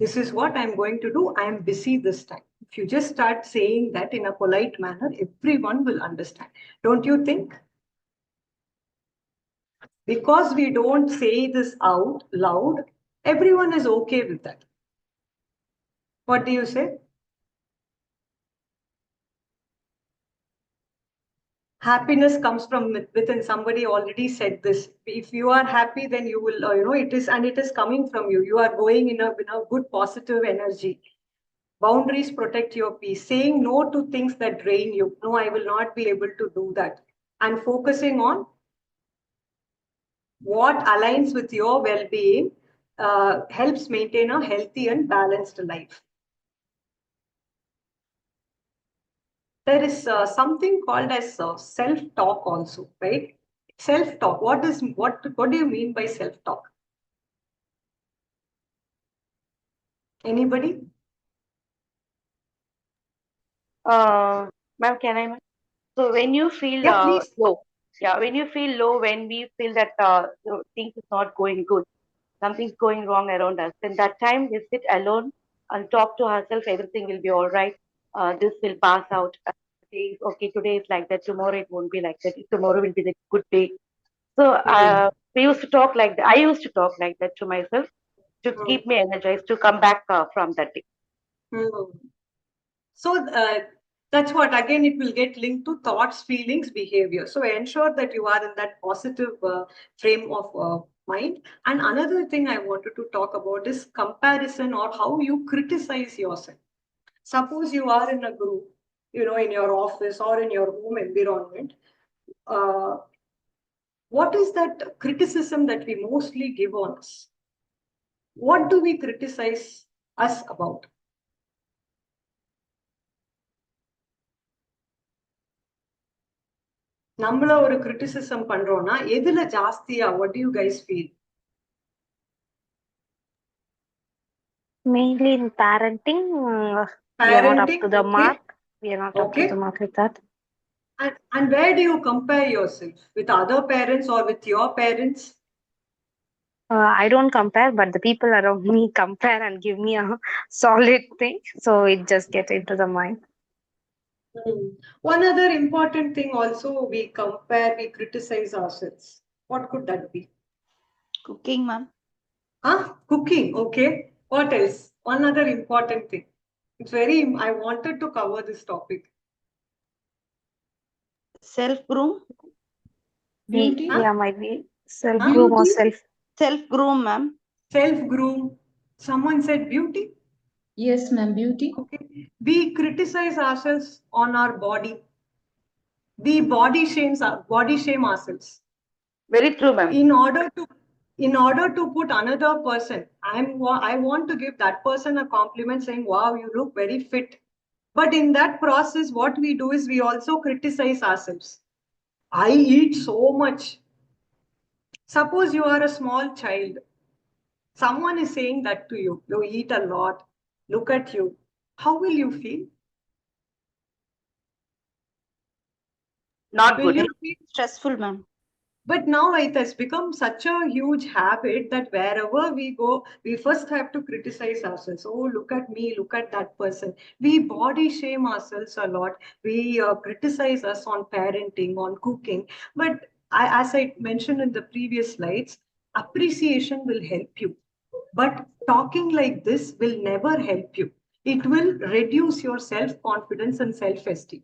This is what I'm going to do. I am busy this time. If you just start saying that in a polite manner, everyone will understand. Don't you think? Because we don't say this out loud, everyone is okay with that. What do you say? Happiness comes from within. Somebody already said this. If you are happy, then you will, it is coming from you. You are going in a good positive energy. Boundaries protect your peace. Saying no to things that drain you. No, I will not be able to do that. And focusing on what aligns with your well-being helps maintain a healthy and balanced life. There is something called as self-talk also, right? Self-talk. What do you mean by self-talk? Anybody? Ma'am, can I? So when you feel Yeah, please. low, when you feel low, when we feel that things is not going good, something's going wrong around us, then that time we sit alone and talk to ourselves. Everything will be all right. This will pass out. days. Okay, today is like that. Tomorrow it won't be like that. Tomorrow will be the good day. So we used to talk like that. I used to talk like that to myself to keep me energized to come back from that day. So that's what, again, it will get linked to thoughts, feelings, behavior. So ensure that you are in that positive frame of mind. And another thing I wanted to talk about is comparison, or how you criticize yourself. Suppose you are in a group, in your office or in your home environment. What is that criticism that we mostly give on us? What do we criticize us about? நம்மள ஒரு criticism பண்றோம்னா எதுல ஜாஸ்தியா? What do you guys feel? Mainly in parenting, we are not up Parenting, to the okay. mark. We are not up to Okay. the mark with that. And where do you compare yourself? With other parents or with your parents? I don't compare, but the people around me compare and give me a solid thing. So it just gets into the mind. One other important thing also, we compare, we criticize ourselves. What could that be? Cooking, ma'am. Cooking, okay. What else? One other important thing. I wanted to cover this topic. Self-groom. Beauty? Yeah, might be self-groom or self. Self-groom, ma'am. Self-groom. Someone said beauty? Yes, ma'am, beauty. Okay. We criticize ourselves on our body. We body shame ourselves. Very true, ma'am. In order to put another person, I want to give that person a compliment saying, wow, you look very fit. But in that process, what we do is we also criticize ourselves. I eat so much. Suppose you are a small child. Someone is saying that to you. You eat a lot. Look at you. How will you feel? Not Will good. you feel Stressful, ma'am. But now it has become such a huge habit that wherever we go, we first have to criticize ourselves. Oh, look at me, look at that person. We body shame ourselves a lot. We criticize us on parenting, on cooking. But as I mentioned in the previous slides, appreciation will help you. But talking like this will never help you. It will reduce your self-confidence and self-esteem.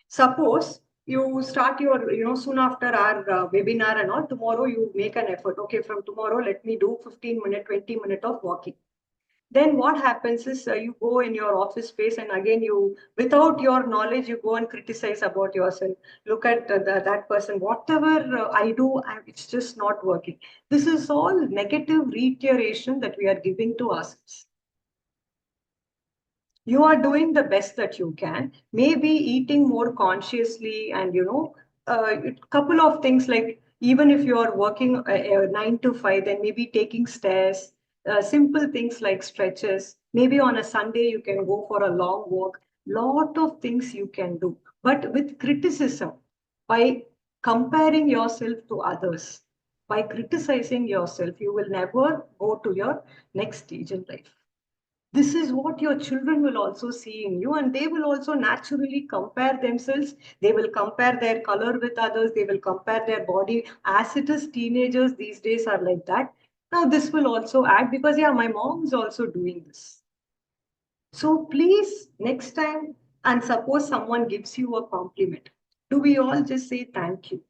Suppose you start your, soon after our webinar and all, tomorrow you make an effort. Okay, from tomorrow, let me do 15-minute, 20-minute of walking. Then what happens is you go in your office space and again without your knowledge, you go and criticize about yourself. Look at that person, whatever I do, it's just not working. This is all negative reiteration that we are giving to ourselves. You are doing the best that you can, maybe eating more consciously, and a couple of things, like even if you are working 9 to 5, then maybe taking stairs, simple things like stretches. Maybe on a Sunday you can go for a long walk. Lot of things you can do, but with criticism, by comparing yourself to others, by criticizing yourself, you will never go to your next stage in life. This is what your children will also see in you, and they will also naturally compare themselves. They will compare their color with others. They will compare their body. As it is, teenagers these days are like that. Now this will also add, because yeah, my mom is also doing this. So please, next time, and suppose someone gives you a compliment, do we all just say thank you?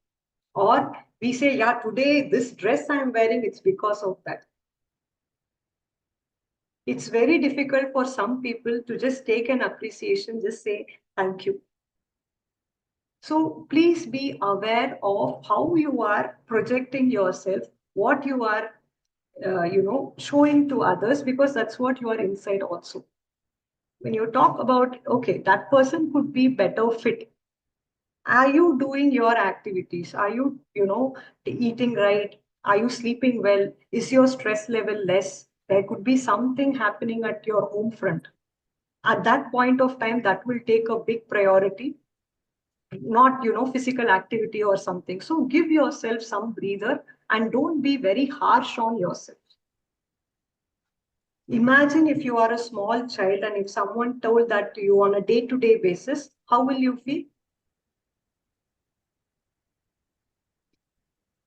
Or we say, yeah, today this dress I'm wearing, it's because of that. It's very difficult for some people to just take an appreciation, just say thank you. So please be aware of how you are projecting yourself, what you are, showing to others, because that's what you are inside also. When you talk about, okay, that person could be better fit. Are you doing your activities? Are you, eating right? Are you sleeping well? Is your stress level less? There could be something happening at your home front. At that point of time, that will take a big priority, not, physical activity or something. So give yourself some breather and don't be very harsh on yourself. Imagine if you are a small child and if someone told that to you on a day-to-day basis, how will you feel?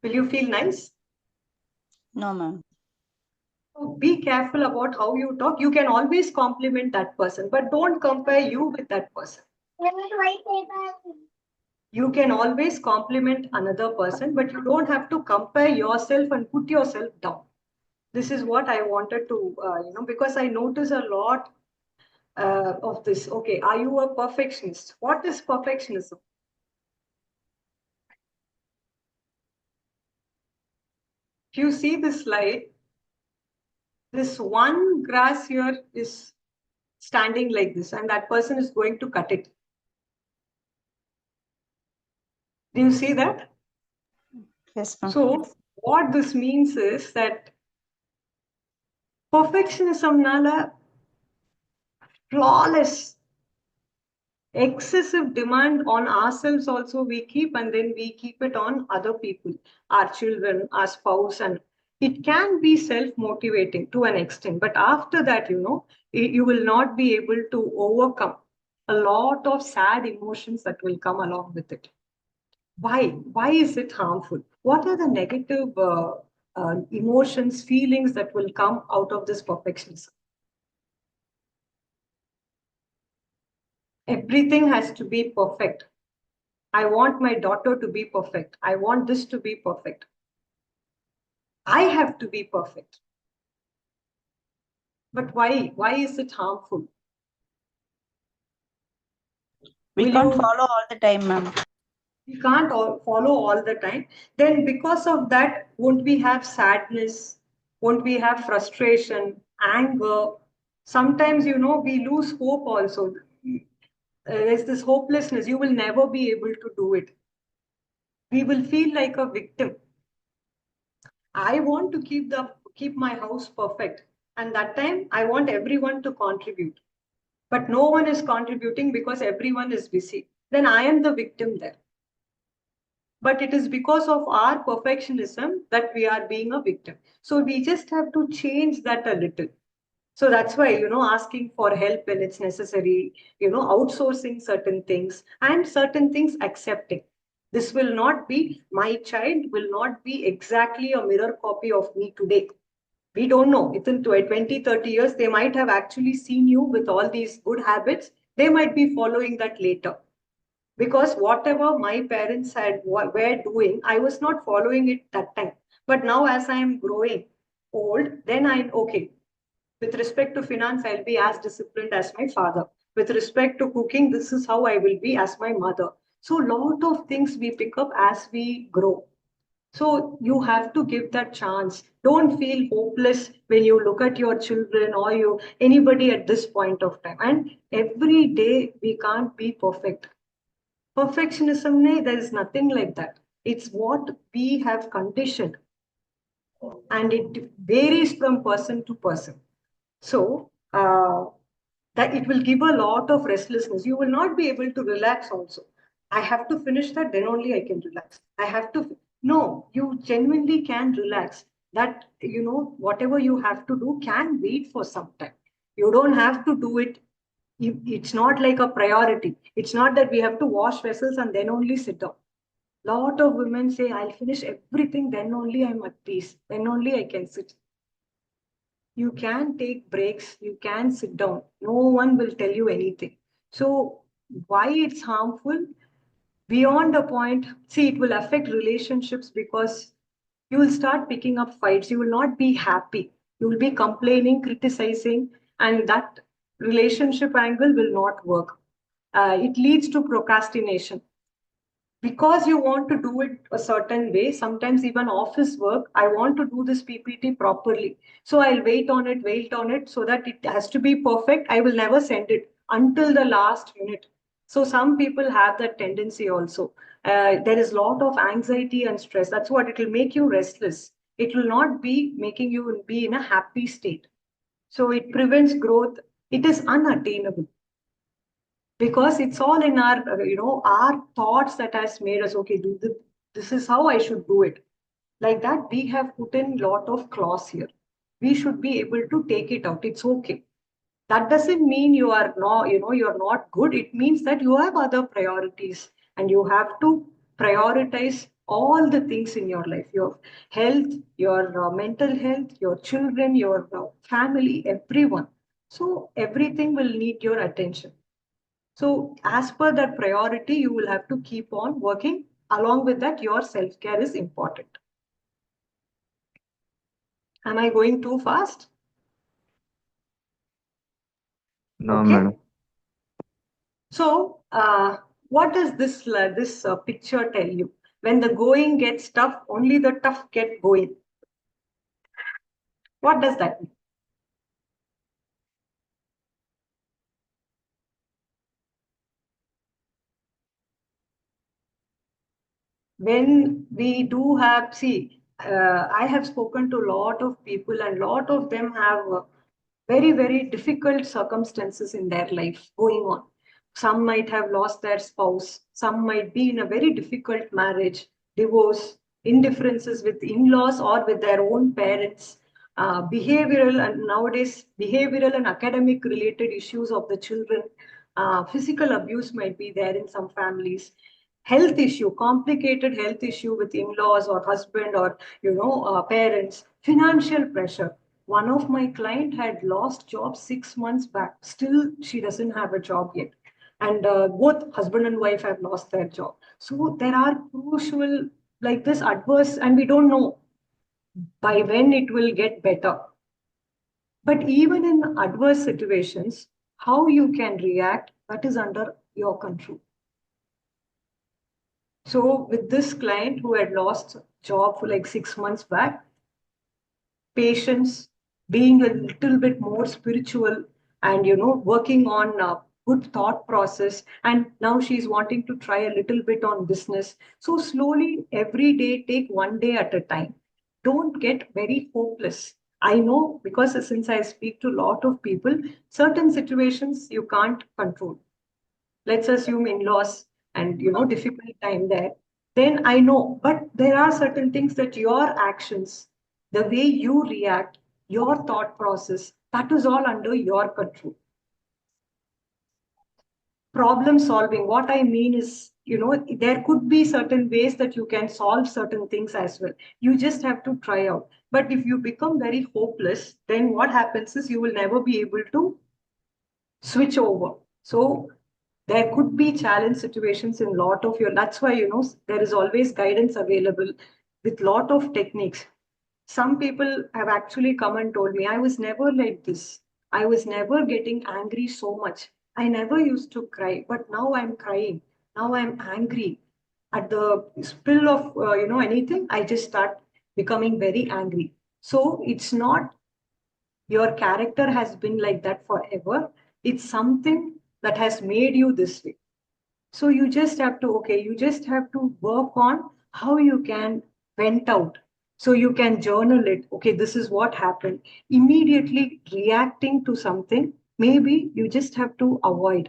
Will you feel nice? No, ma'am. So be careful about how you talk. You can always compliment that person, but don't compare you with that person. You can always compliment another person, but you don't have to compare yourself and put yourself down. This is what I wanted to, because I notice a lot of this. Okay, are you a perfectionist? What is perfectionism? If you see this slide, this one grass here is standing like this, and that person is going to cut it. Do you see that? Yes, ma'am. So what this means is that perfectionism flawless, excessive demand on ourselves also we keep, and then we keep it on other people, our children, our spouse, and it can be self-motivating to an extent. But after that, you will not be able to overcome a lot of sad emotions that will come along with it. Why is it harmful? What are the negative emotions, feelings that will come out of this perfectionism? Everything has to be perfect. I want my daughter to be perfect. I want this to be perfect. I have to be perfect. But why? Why is it harmful? We can't follow all the time, ma'am. We can't follow all the time. Then because of that, won't we have sadness? Won't we have frustration, anger? Sometimes, we lose hope also. There's this hopelessness. You will never be able to do it. We will feel like a victim. I want to keep my house perfect. And that time, I want everyone to contribute. But no one is contributing because everyone is busy. Then I am the victim there. But it is because of our perfectionism that we are being a victim. So we just have to change that a little. So that's why, asking for help when it's necessary, outsourcing certain things, and certain things accepting. This will not be, my child will not be exactly a mirror copy of me today. We don't know. Within 20, 30 years, they might have actually seen you with all these good habits. They might be following that later. Because whatever my parents were doing, I was not following it that time. But now as I am growing old, then I'm okay. With respect to finance, I'll be as disciplined as my father. With respect to cooking, this is how I will be as my mother. So a lot of things we pick up as we grow. So you have to give that chance. Don't feel hopeless when you look at your children or anybody at this point of time. And every day we can't be perfect. Perfectionism, there is nothing like that. It's what we have conditioned, and it varies from person to person. So that it will give a lot of restlessness. You will not be able to relax also. I have to finish that, then only I can relax. I have to, no, you genuinely can relax. That, whatever you have to do can wait for some time. You don't have to do it. It's not like a priority. It's not that we have to wash vessels and then only sit down. Lot of women say, I'll finish everything, then only I'm at peace. Then only I can sit. You can take breaks, you can sit down. No one will tell you anything. So why it's harmful? Beyond a point, see, it will affect relationships because you will start picking up fights. You will not be happy. You will be complaining, criticizing, and that relationship angle will not work. It leads to procrastination because you want to do it a certain way. Sometimes even office work, I want to do this PPT properly, so I'll wait on it so that it has to be perfect. I will never send it until the last minute. So some people have that tendency also. There is a lot of anxiety and stress. That's what it will make you restless. It will not be making you be in a happy state. So it prevents growth. It is unattainable because it's all in our our thoughts that has made us okay this is how I should do it. Like that, we have put in lot of clause here. We should be able to take it out. It's okay. That doesn't mean you are not, you're not good. It means that you have other priorities and you have to prioritize all the things in your life, your health, your mental health, your children, your family, everyone. So everything will need your attention. So as per that priority, you will have to keep on working. Along with that, your self-care is important. Am I going too fast? No, Okay. madam. So, what does this picture tell you? When the going gets tough, only the tough get going. What does that mean? When we do have, see, I have spoken to a lot of people, and a lot of them have very, very difficult circumstances in their life going on. Some might have lost their spouse, some might be in a very difficult marriage, divorce, indifferences with in-laws or with their own parents, behavioral and nowadays behavioral and academic related issues of the children, physical abuse might be there in some families, health issue, complicated health issue with in-laws or husband or parents, financial pressure. One of my client had lost job 6 months back. Still, she doesn't have a job yet, and both husband and wife have lost their job. So there are crucial like this adverse, and we don't know by when it will get better. But even in adverse situations, how you can react, that is under your control. So with this client who had lost job for like 6 months back, patience, being a little bit more spiritual, and working on good thought process, and now she's wanting to try a little bit on business. So slowly, every day, take one day at a time. Don't get very hopeless. I know, because since I speak to a lot of people, certain situations you can't control. Let's assume in-laws and difficult time there. Then I know, but there are certain things that your actions, the way you react, your thought process, that is all under your control. Problem solving, what I mean is, there could be certain ways that you can solve certain things as well. You just have to try out. But if you become very hopeless, then what happens is you will never be able to switch over. So there could be challenge situations in lot of your, that's why there is always guidance available with lot of techniques. Some people have actually come and told me, I was never like this. I was never getting angry so much. I never used to cry, but now I'm crying. Now I'm angry. At the spill of anything, I just start becoming very angry. So it's not your character has been like that forever. It's something that has made you this way. So you just have to, okay, you just have to work on how you can vent out. So you can journal it. Okay, this is what happened. Immediately reacting to something, maybe you just have to avoid.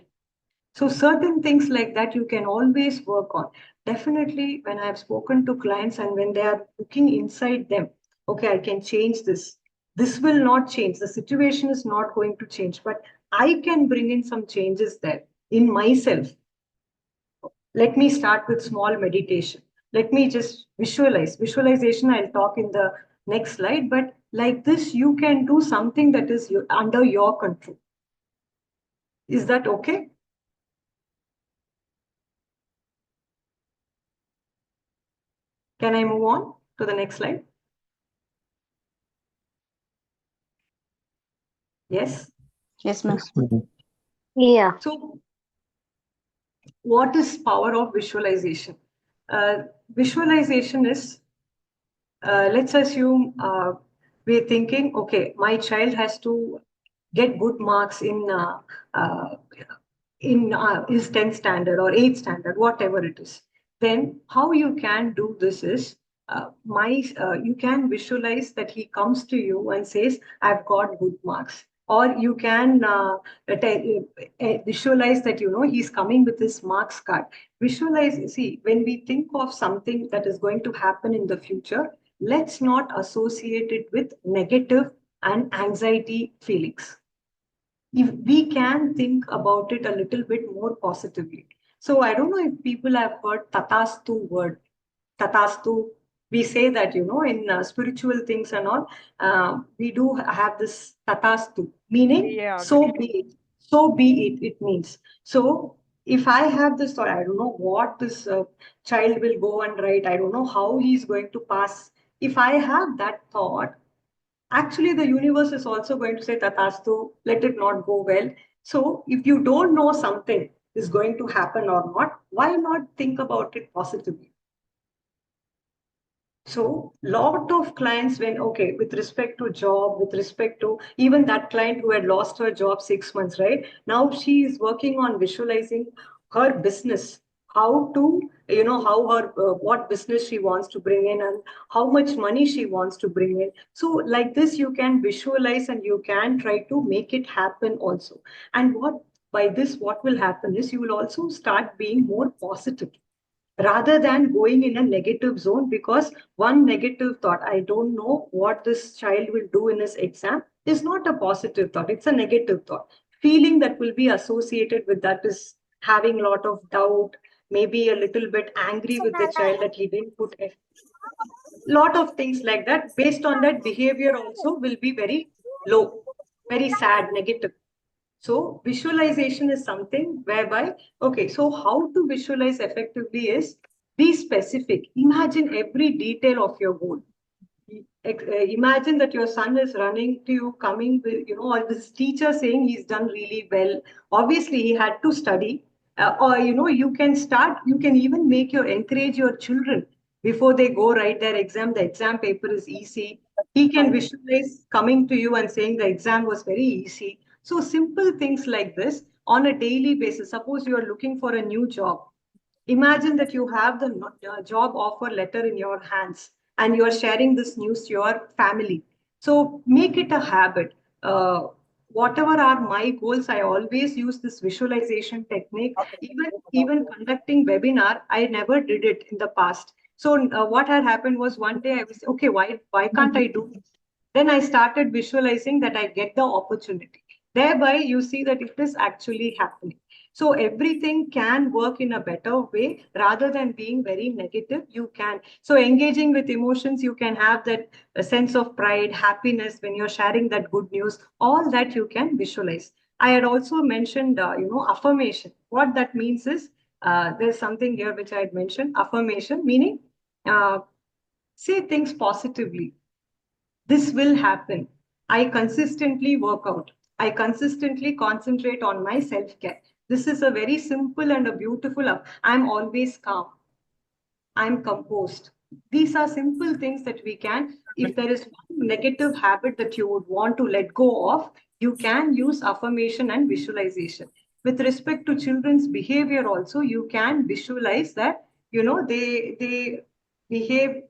So certain things like that you can always work on. Definitely, when I have spoken to clients and when they are looking inside them, okay, I can change this. This will not change. The situation is not going to change, but I can bring in some changes there in myself. Let me start with small meditation. Let me just visualize. Visualization, I'll talk in the next slide, but like this, you can do something that is under your control. Is that okay? Can I move on to the next slide? Yes? Yes, ma'am. Yes, madam. Yeah. So, what is power of visualization? Visualization is, let's assume we're thinking, okay, my child has to get good marks uh, in his 10th standard or 8th standard, whatever it is. Then how you can do this is, you can visualize that he comes to you and says, I've got good marks. Or you can visualize that, he's coming with his marks card. Visualize, see, when we think of something that is going to happen in the future, let's not associate it with negative and anxiety feelings. if we can think about it a little bit more positively. So I don't know if people have heard tatastu word. Tatastu, we say that, in spiritual things and all, we do have this tatastu, meaning Yeah, so be it. So be it, it means. So if I have this thought, I don't know what this child will go and write. I don't know how he's going to pass. If I have that thought, actually the universe is also going to say tatastu, let it not go well. So if you don't know something is going to happen or not, why not think about it positively? So lot of clients when, okay, with respect to job, with respect to even that client who had lost her job 6 months, right? Now she is working on visualizing her business, how to, how her, what business she wants to bring in and how much money she wants to bring in. So like this, you can visualize and you can try to make it happen also. And by this, what will happen is you will also start being more positive rather than going in a negative zone, because one negative thought, I don't know what this child will do in his exam, is not a positive thought, it's a negative thought. Feeling that will be associated with that is having a lot of doubt, maybe a little bit angry with the child that he didn't put a lot of things like that. Based on that, behavior also will be very low, very sad, negative. So visualization is something whereby, okay, so how to visualize effectively is be specific. Imagine every detail of your goal. Imagine that your son is running to you, coming with, or this teacher saying he's done really well. Obviously, he had to study. Or, you can start, you can even encourage your children before they go write their exam. The exam paper is easy. He can visualize coming to you and saying the exam was very easy. So simple things like this on a daily basis. Suppose you are looking for a new job. Imagine that you have the job offer letter in your hands and you are sharing this news to your family. So make it a habit. Whatever are my goals, I always use this visualization technique. Even conducting webinar, I never did it in the past. So what had happened was one day I was, okay, why can't I do this? Then I started visualizing that I get the opportunity. Thereby, you see that it is actually happening. So everything can work in a better way rather than being very negative. You can. So engaging with emotions, you can have that sense of pride, happiness when you're sharing that good news. All that you can visualize. I had also mentioned, affirmation. What that means is there's something here which I had mentioned. Affirmation meaning say things positively. This will happen. I consistently work out. I consistently concentrate on my self care. This is a very simple and a beautiful. I'm always calm. I'm composed. These are simple things that we can, if there is one negative habit that you would want to let go of, you can use affirmation and visualization. With respect to children's behavior also, you can visualize that, they behave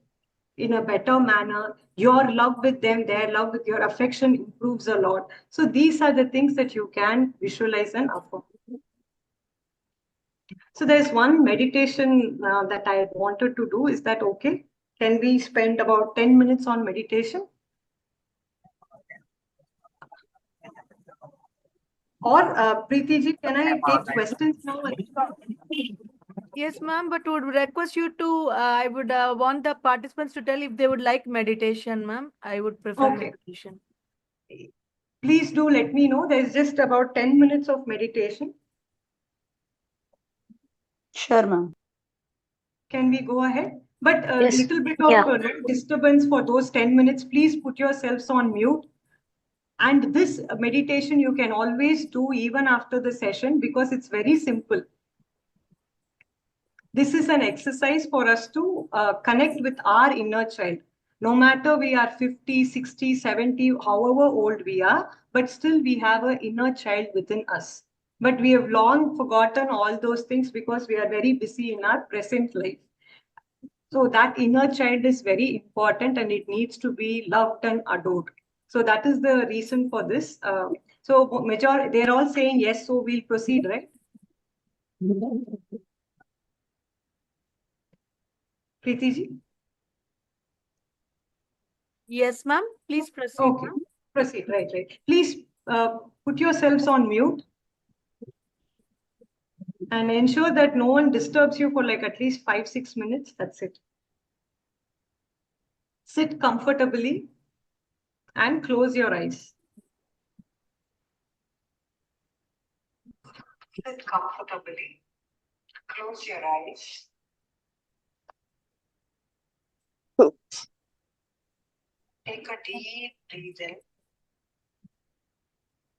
in a better manner. Your love with them, their love with your affection improves a lot. So these are the things that you can visualize and affirm. So there's one meditation that I wanted to do. Is that okay? Can we spend about 10 minutes on meditation? Or Preeti ji, can I take questions now? Yes, ma'am, but would request you to, I would want the participants to tell if they would like meditation, ma'am. I would prefer Okay. meditation. Please do let me know. There's just about 10 minutes of meditation. Sure, ma'am. Can we go ahead? But a Yes. little bit of Yeah. disturbance for those 10 minutes. Please put yourselves on mute. And this meditation you can always do even after the session because it's very simple. This is an exercise for us to connect with our inner child. No matter we are 50, 60, 70, however old we are, but still we have an inner child within us. But we have long forgotten all those things because we are very busy in our present life. So that inner child is very important and it needs to be loved and adored. So that is the reason for this. So they're all saying yes, so we'll proceed, right? Preeti ji? Yes, ma'am. Please proceed. Okay, proceed. Right. Please put yourselves on mute and ensure that no one disturbs you for like at least 5-6 minutes. That's it. Sit comfortably and close your eyes. Sit comfortably. Close your eyes. Take a deep breath in.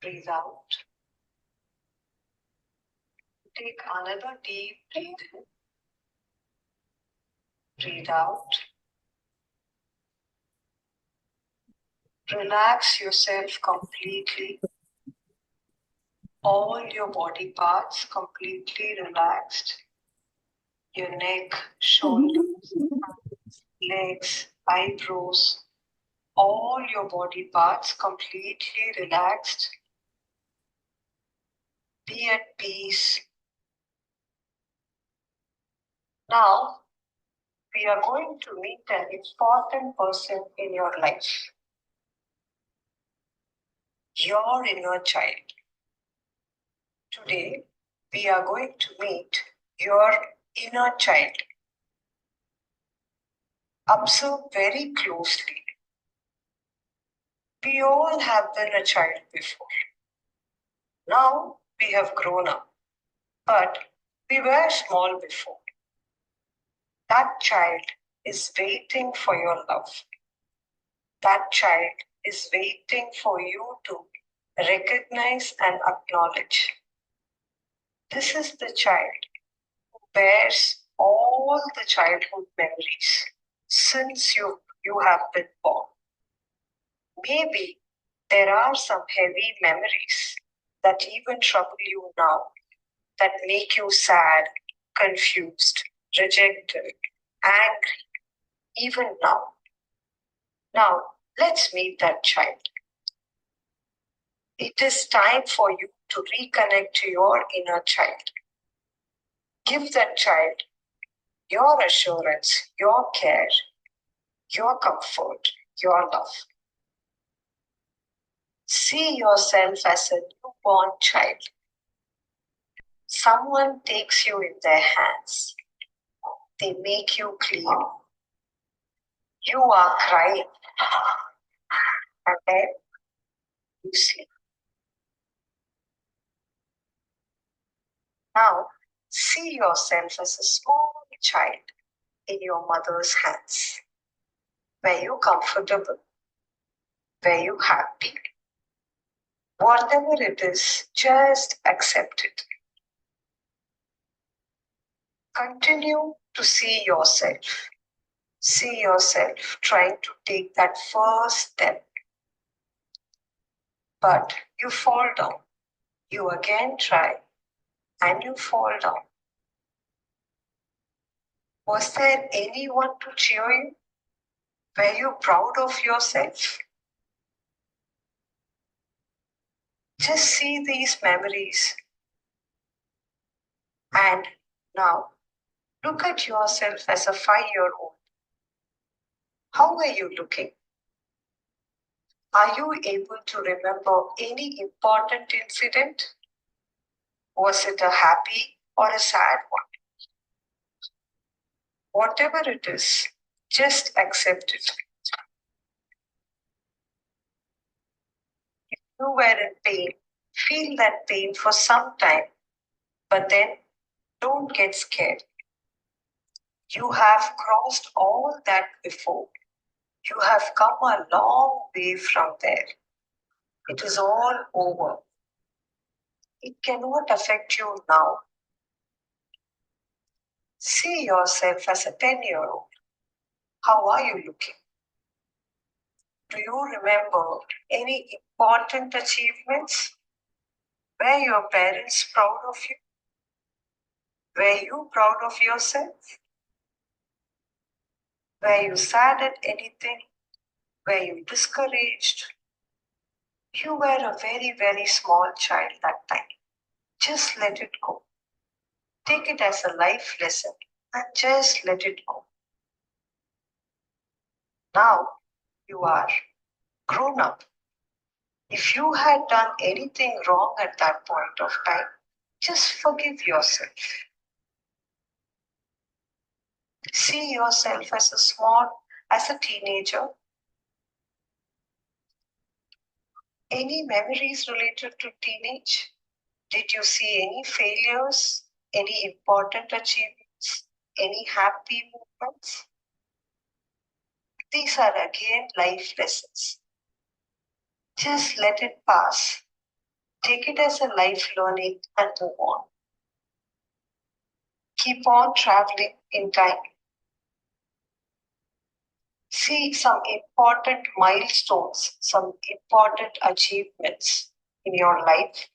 Breathe out. Take another deep breath in. Breathe out. Relax yourself completely. All your body parts completely relaxed. Your neck, shoulders, legs, eyebrows, all your body parts completely relaxed. Be at peace. Now, we are going to meet an important person in your life. Your inner child. Today, we are going to meet your inner child. Observe very closely. We all have been a child before. Now we have grown up, but we were small before. That child is waiting for your love. That child is waiting for you to recognize and acknowledge. This is the child who bears all the childhood memories since you have been born. Maybe there are some heavy memories that even trouble you now, that make you sad, confused, rejected, angry, even now. Now, let's meet that child. It is time for you to reconnect to your inner child. Give that child your assurance, your care, your comfort, your love. See yourself as a newborn child. Someone takes you in their hands. They make you clean. You are crying. And then you sleep. Now, see yourself as a small child in your mother's hands. Were you comfortable? Were you happy? Whatever it is, just accept it. Continue to see yourself. See yourself trying to take that first step. But you fall down. You again try and you fall down. Was there anyone to cheer you? Were you proud of yourself? Just see these memories. And now, look at yourself as a 5-year-old. How are you looking? Are you able to remember any important incident? Was it a happy or a sad one? Whatever it is, just accept it. If you were in pain, feel that pain for some time, but then don't get scared. You have crossed all that before. You have come a long way from there. It is all over. It cannot affect you now. See yourself as a 10-year-old. How are you looking? Do you remember any important achievements? Were your parents proud of you? Were you proud of yourself? Were you sad at anything? Were you discouraged? You were a very, very small child that time. Just let it go. Take it as a life lesson and just let it go. Now you are grown up. If you had done anything wrong at that point of time, just forgive yourself. See yourself as a teenager. Any memories related to teenage? Did you see any failures? Any important achievements? Any happy moments? These are again life lessons. Just let it pass. Take it as a life learning and move on. Keep on traveling in time. See some important milestones, some important achievements in your life.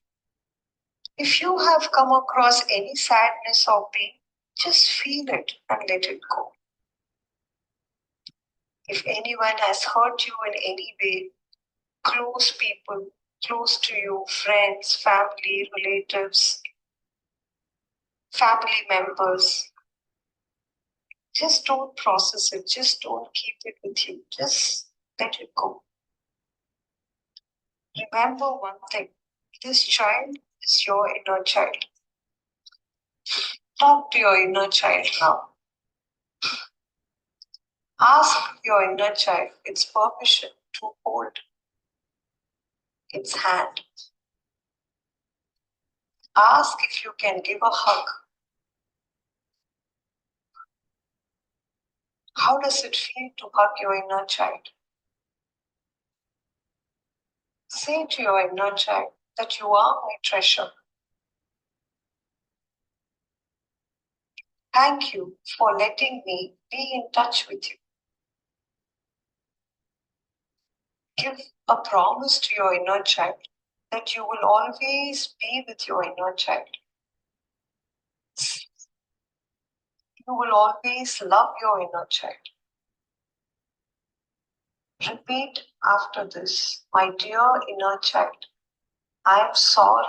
If you have come across any sadness or pain, just feel it and let it go. If anyone has hurt you in any way, close people, close to you, friends, family, relatives, family members, just don't process it. Just don't keep it with you. Just let it go. Remember one thing. This child is your inner child. Talk to your inner child now. Ask your inner child its permission to hold its hand. Ask if you can give a hug. How does it feel to hug your inner child? Say to your inner child that you are my treasure. Thank you for letting me be in touch with you. Give a promise to your inner child that you will always be with your inner child. You will always love your inner child. Repeat after this, my dear inner child, I am sorry.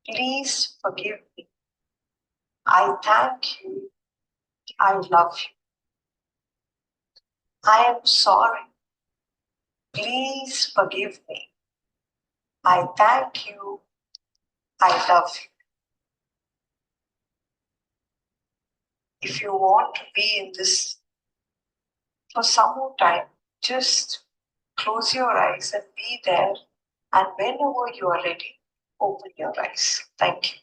Please forgive me. I thank you. I love you. I am sorry. Please forgive me. I thank you. I love you. If you want to be in this for some more time, just close your eyes and be there. And whenever you are ready, open your eyes. Thank you.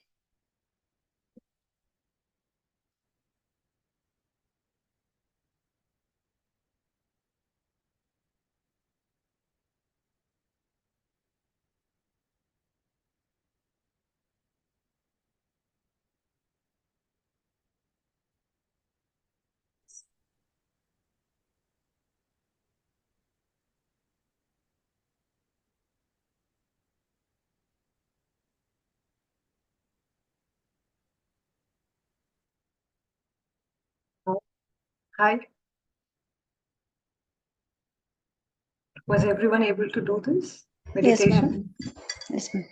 Hi. Was everyone able to do this meditation? Yes, ma'am. Yes, ma'am.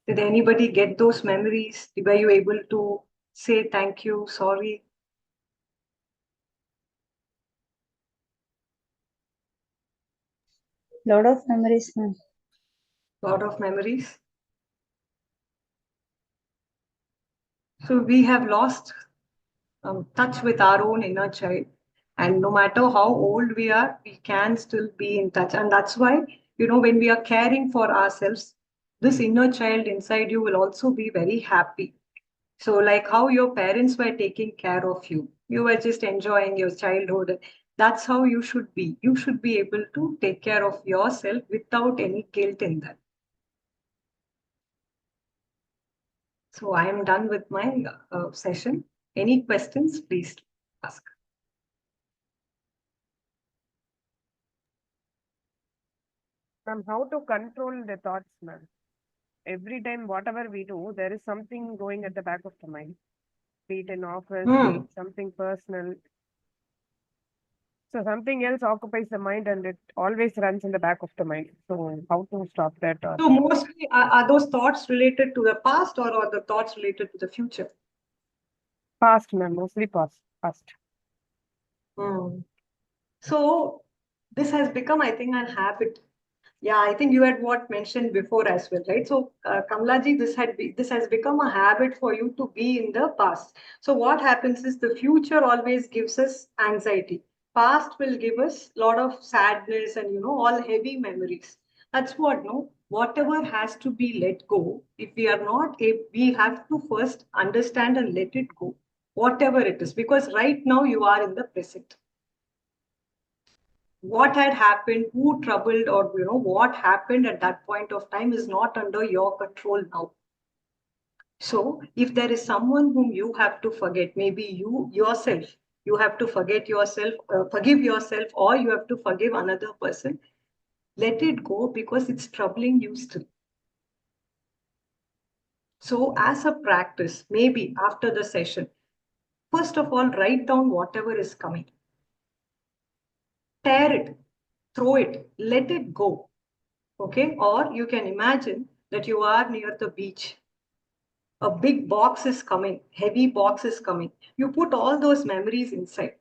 Did anybody get those memories? Were you able to say thank you, sorry? Lot of memories, ma'am. Lot of memories. So we have lost touch with our own inner child. And no matter how old we are, we can still be in touch. And that's why, when we are caring for ourselves, this inner child inside you will also be very happy. So, like how your parents were taking care of you, you were just enjoying your childhood. That's how you should be. You should be able to take care of yourself without any guilt in that. So, I am done with my session. Any questions, please ask. Ma'am, how to control the thoughts, ma'am? Every time, whatever we do, there is something going at the back of the mind. Be it in office, be it something personal. So something else occupies the mind and it always runs in the back of the mind. So how to stop that? So mostly are those thoughts related to the past or are the thoughts related to the future? Past, ma'am, mostly past. So this has become, I think, a habit. Yeah, I think you had what mentioned before as well, right? So, Kamlaji, this has become a habit for you to be in the past. So, what happens is the future always gives us anxiety. Past will give us a lot of sadness and all heavy memories. That's what no. Whatever has to be let go. If we are not, if we have to first understand and let it go, whatever it is, because right now you are in the present. What had happened, who troubled, or what happened at that point of time is not under your control now. So if there is someone whom you have to forget, maybe you have to forget yourself, forgive yourself, or you have to forgive another person, let it go because it's troubling you still. So as a practice, maybe after the session, first of all, write down whatever is coming. Tear it, throw it, let it go. Okay, or you can imagine that you are near the beach. A big box is coming, heavy box is coming. You put all those memories inside,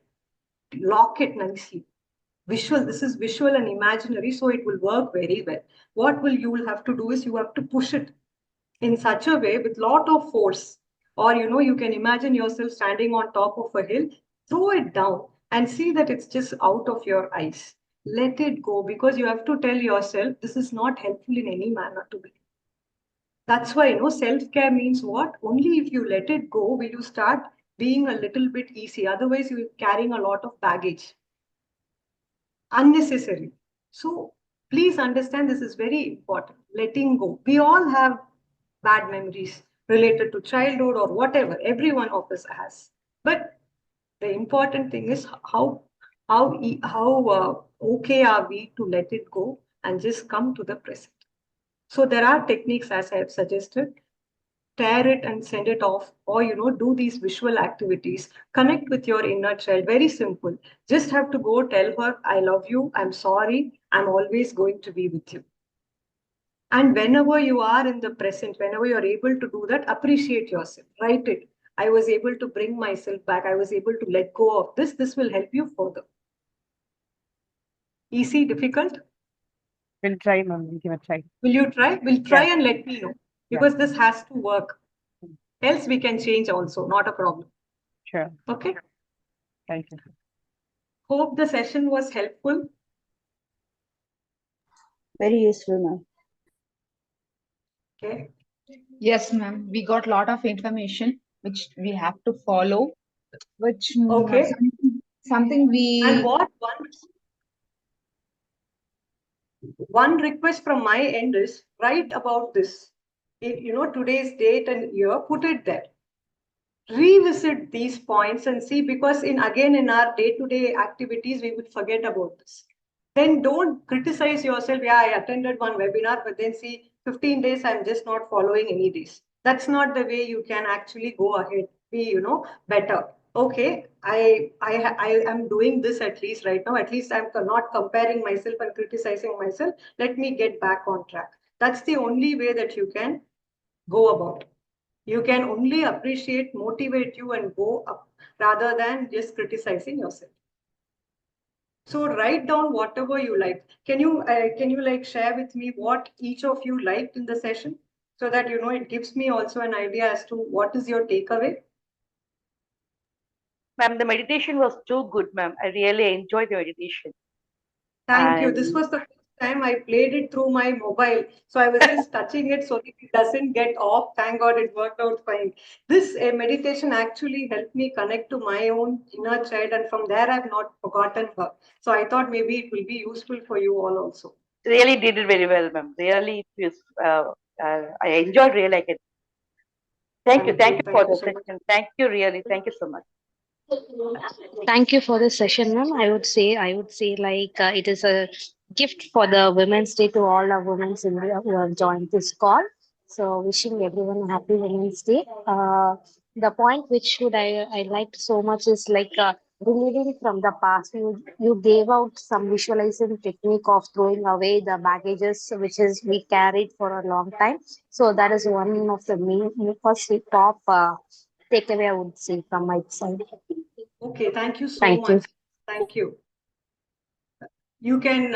lock it nicely. Visual, this is visual and imaginary, so it will work very well. What will you will have to do is you have to push it in such a way with lot of force. Or you can imagine yourself standing on top of a hill, throw it down and see that it's just out of your eyes. Let it go because you have to tell yourself this is not helpful in any manner to me. That's why self-care means what? Only if you let it go will you start being a little bit easy. Otherwise, you're carrying a lot of baggage unnecessary. So please understand this is very important. Letting go. We all have bad memories related to childhood or whatever. Every one of us has. But the important thing is how okay are we to let it go and just come to the present. So there are techniques as I have suggested. Tear it and send it off, or do these visual activities. Connect with your inner child. Very simple. Just have to go tell her, I love you, I'm sorry, I'm always going to be with you. And whenever you are in the present, whenever you're able to do that, appreciate yourself. Write it. I was able to bring myself back. I was able to let go of this. This will help you further. Easy, difficult? We'll try, ma'am. We'll give a try. Will you try? We'll try Yeah. and let me know. Because this has to work. Else we can change also. Not a problem. Sure. Okay. Thank you. Hope the session was helpful. Very useful, ma'am. Okay. Yes, ma'am. We got a lot of information which we have to follow, which Okay. something we. And one request from my end is write about this. Today's date and year, put it there. Revisit these points and see, because in our day-to-day activities, we would forget about this. Then don't criticize yourself. Yeah, I attended one webinar, but then see 15 days, I'm just not following any days. That's not the way you can actually go ahead, be, better. Okay, I am doing this at least right now. At least I'm not comparing myself and criticizing myself. Let me get back on track. That's the only way that you can go about. You can only appreciate, motivate you and go up rather than just criticizing yourself. So write down whatever you like. Can you like share with me what each of you liked in the session, so that it gives me also an idea as to what is your takeaway? Ma'am, the meditation was too good, ma'am. I really enjoyed the meditation. Thank you. This was the first time I played it through my mobile. So I was just touching it so that it doesn't get off. Thank God it worked out fine. This meditation actually helped me connect to my own inner child. And from there, I've not forgotten her. So I thought maybe it will be useful for you all also. Really did it very well, ma'am. Really, I enjoyed really like it. Thank you for the session. Thank you, really. Thank you so much. Thank you for the session, ma'am. I would say like it is a gift for the Women's Day to all our women in India who have joined this call. So wishing everyone a happy Women's Day. The point which would I liked so much is like reliving from the past. You gave out some visualizing technique of throwing away the baggages which is we carried for a long time. So that is one of the first top takeaway I would say from my side. Okay, thank you so Thank you. much. Thank you. You can,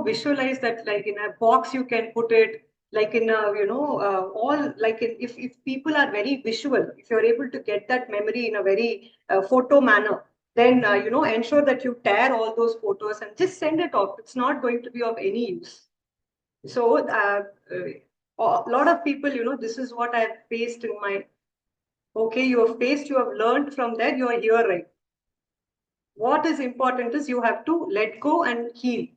visualize that like in a box, you can put it like in a, all like if people are very visual, if you're able to get that memory in a very photo manner, then, ensure that you tear all those photos and just send it off. It's not going to be of any use. So, a lot of people, this is what I've faced in my, okay, you have faced, you have learned from that, you are here, right? What is important is you have to let go and heal.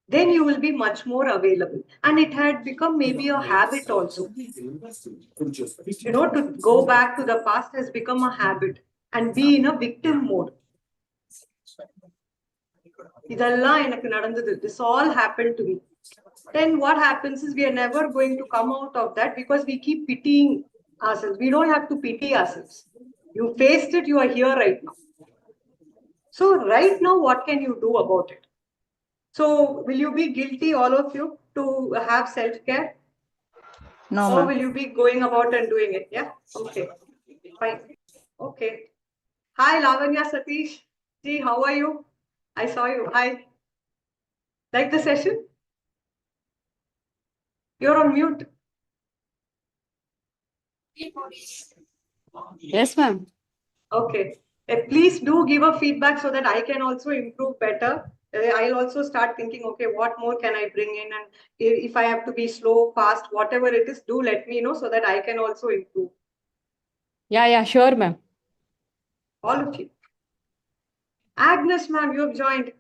Then you will be much more available. And it had become maybe a habit also. To go back to the past has become a habit and be in a victim mode. This all happened to me. Then what happens is we are never going to come out of that because we keep pitying ourselves. We don't have to pity ourselves. You faced it, you are here right now. So right now, what can you do about it? So will you be guilty, all of you, to have self-care? No, Or ma'am. will you be going about and doing it? Yeah? Okay. Fine. Okay. Hi, Lavanya Satish. See, how are you? I saw you. Hi. Like the session? You're on mute. Yes, ma'am. Okay. Please do give a feedback so that I can also improve better. I'll also start thinking, okay, what more can I bring in? And if I have to be slow, fast, whatever it is, do let me know so that I can also improve. Yeah, sure, ma'am. All of you. Agnes, ma'am, you have joined.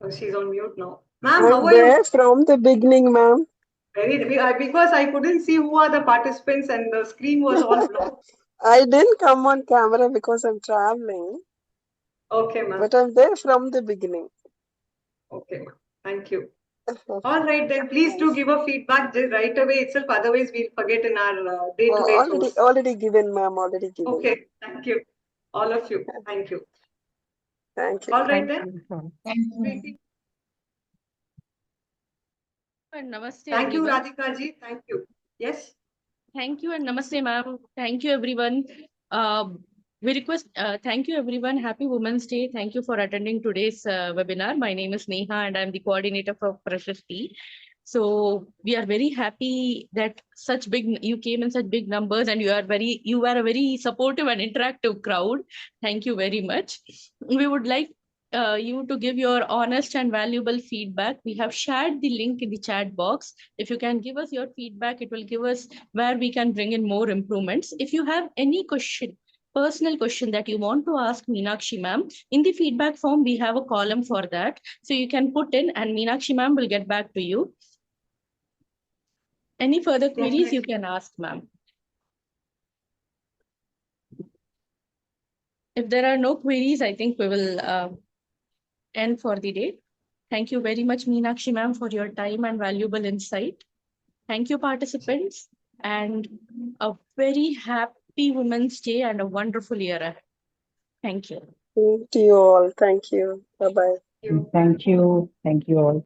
Oh, she's on mute now. Ma'am, how I'm are you? there from the beginning, ma'am. Because I couldn't see who are the participants and the screen was all blocked. I didn't come on camera because I'm traveling, Okay, ma'am. but I'm there from the beginning. Okay, ma'am. Thank you. All right, then please do give a feedback right away itself. Otherwise, we'll forget in our day-to-day course. Already given, ma'am. Already given. Okay, thank you. All of you. Thank you. Thank you. All right, then. Thank you. And namaste, Thank you, everyone. Radhika ji. Thank you. Yes. Thank you and namaste, ma'am. Thank you, everyone. We request, thank you, everyone. Happy Women's Day. Thank you for attending today's webinar. My name is Neha and I'm the coordinator for Precious Tea. So we are very happy that you came in such big numbers and you were a very supportive and interactive crowd. Thank you very much. We would like you to give your honest and valuable feedback. We have shared the link in the chat box. If you can give us your feedback, it will give us where we can bring in more improvements. If you have any personal question that you want to ask Meenakshi ma'am, in the feedback form, we have a column for that. So you can put in and Meenakshi ma'am will get back to you. Any further queries you can ask, ma'am. If there are no queries, I think we will end for the day. Thank you very much, Meenakshi ma'am, for your time and valuable insight. Thank you, participants, and a very happy Women's Day and a wonderful year ahead. Thank you. Thank you all. Thank you. Bye-bye. Thank you. Thank you all.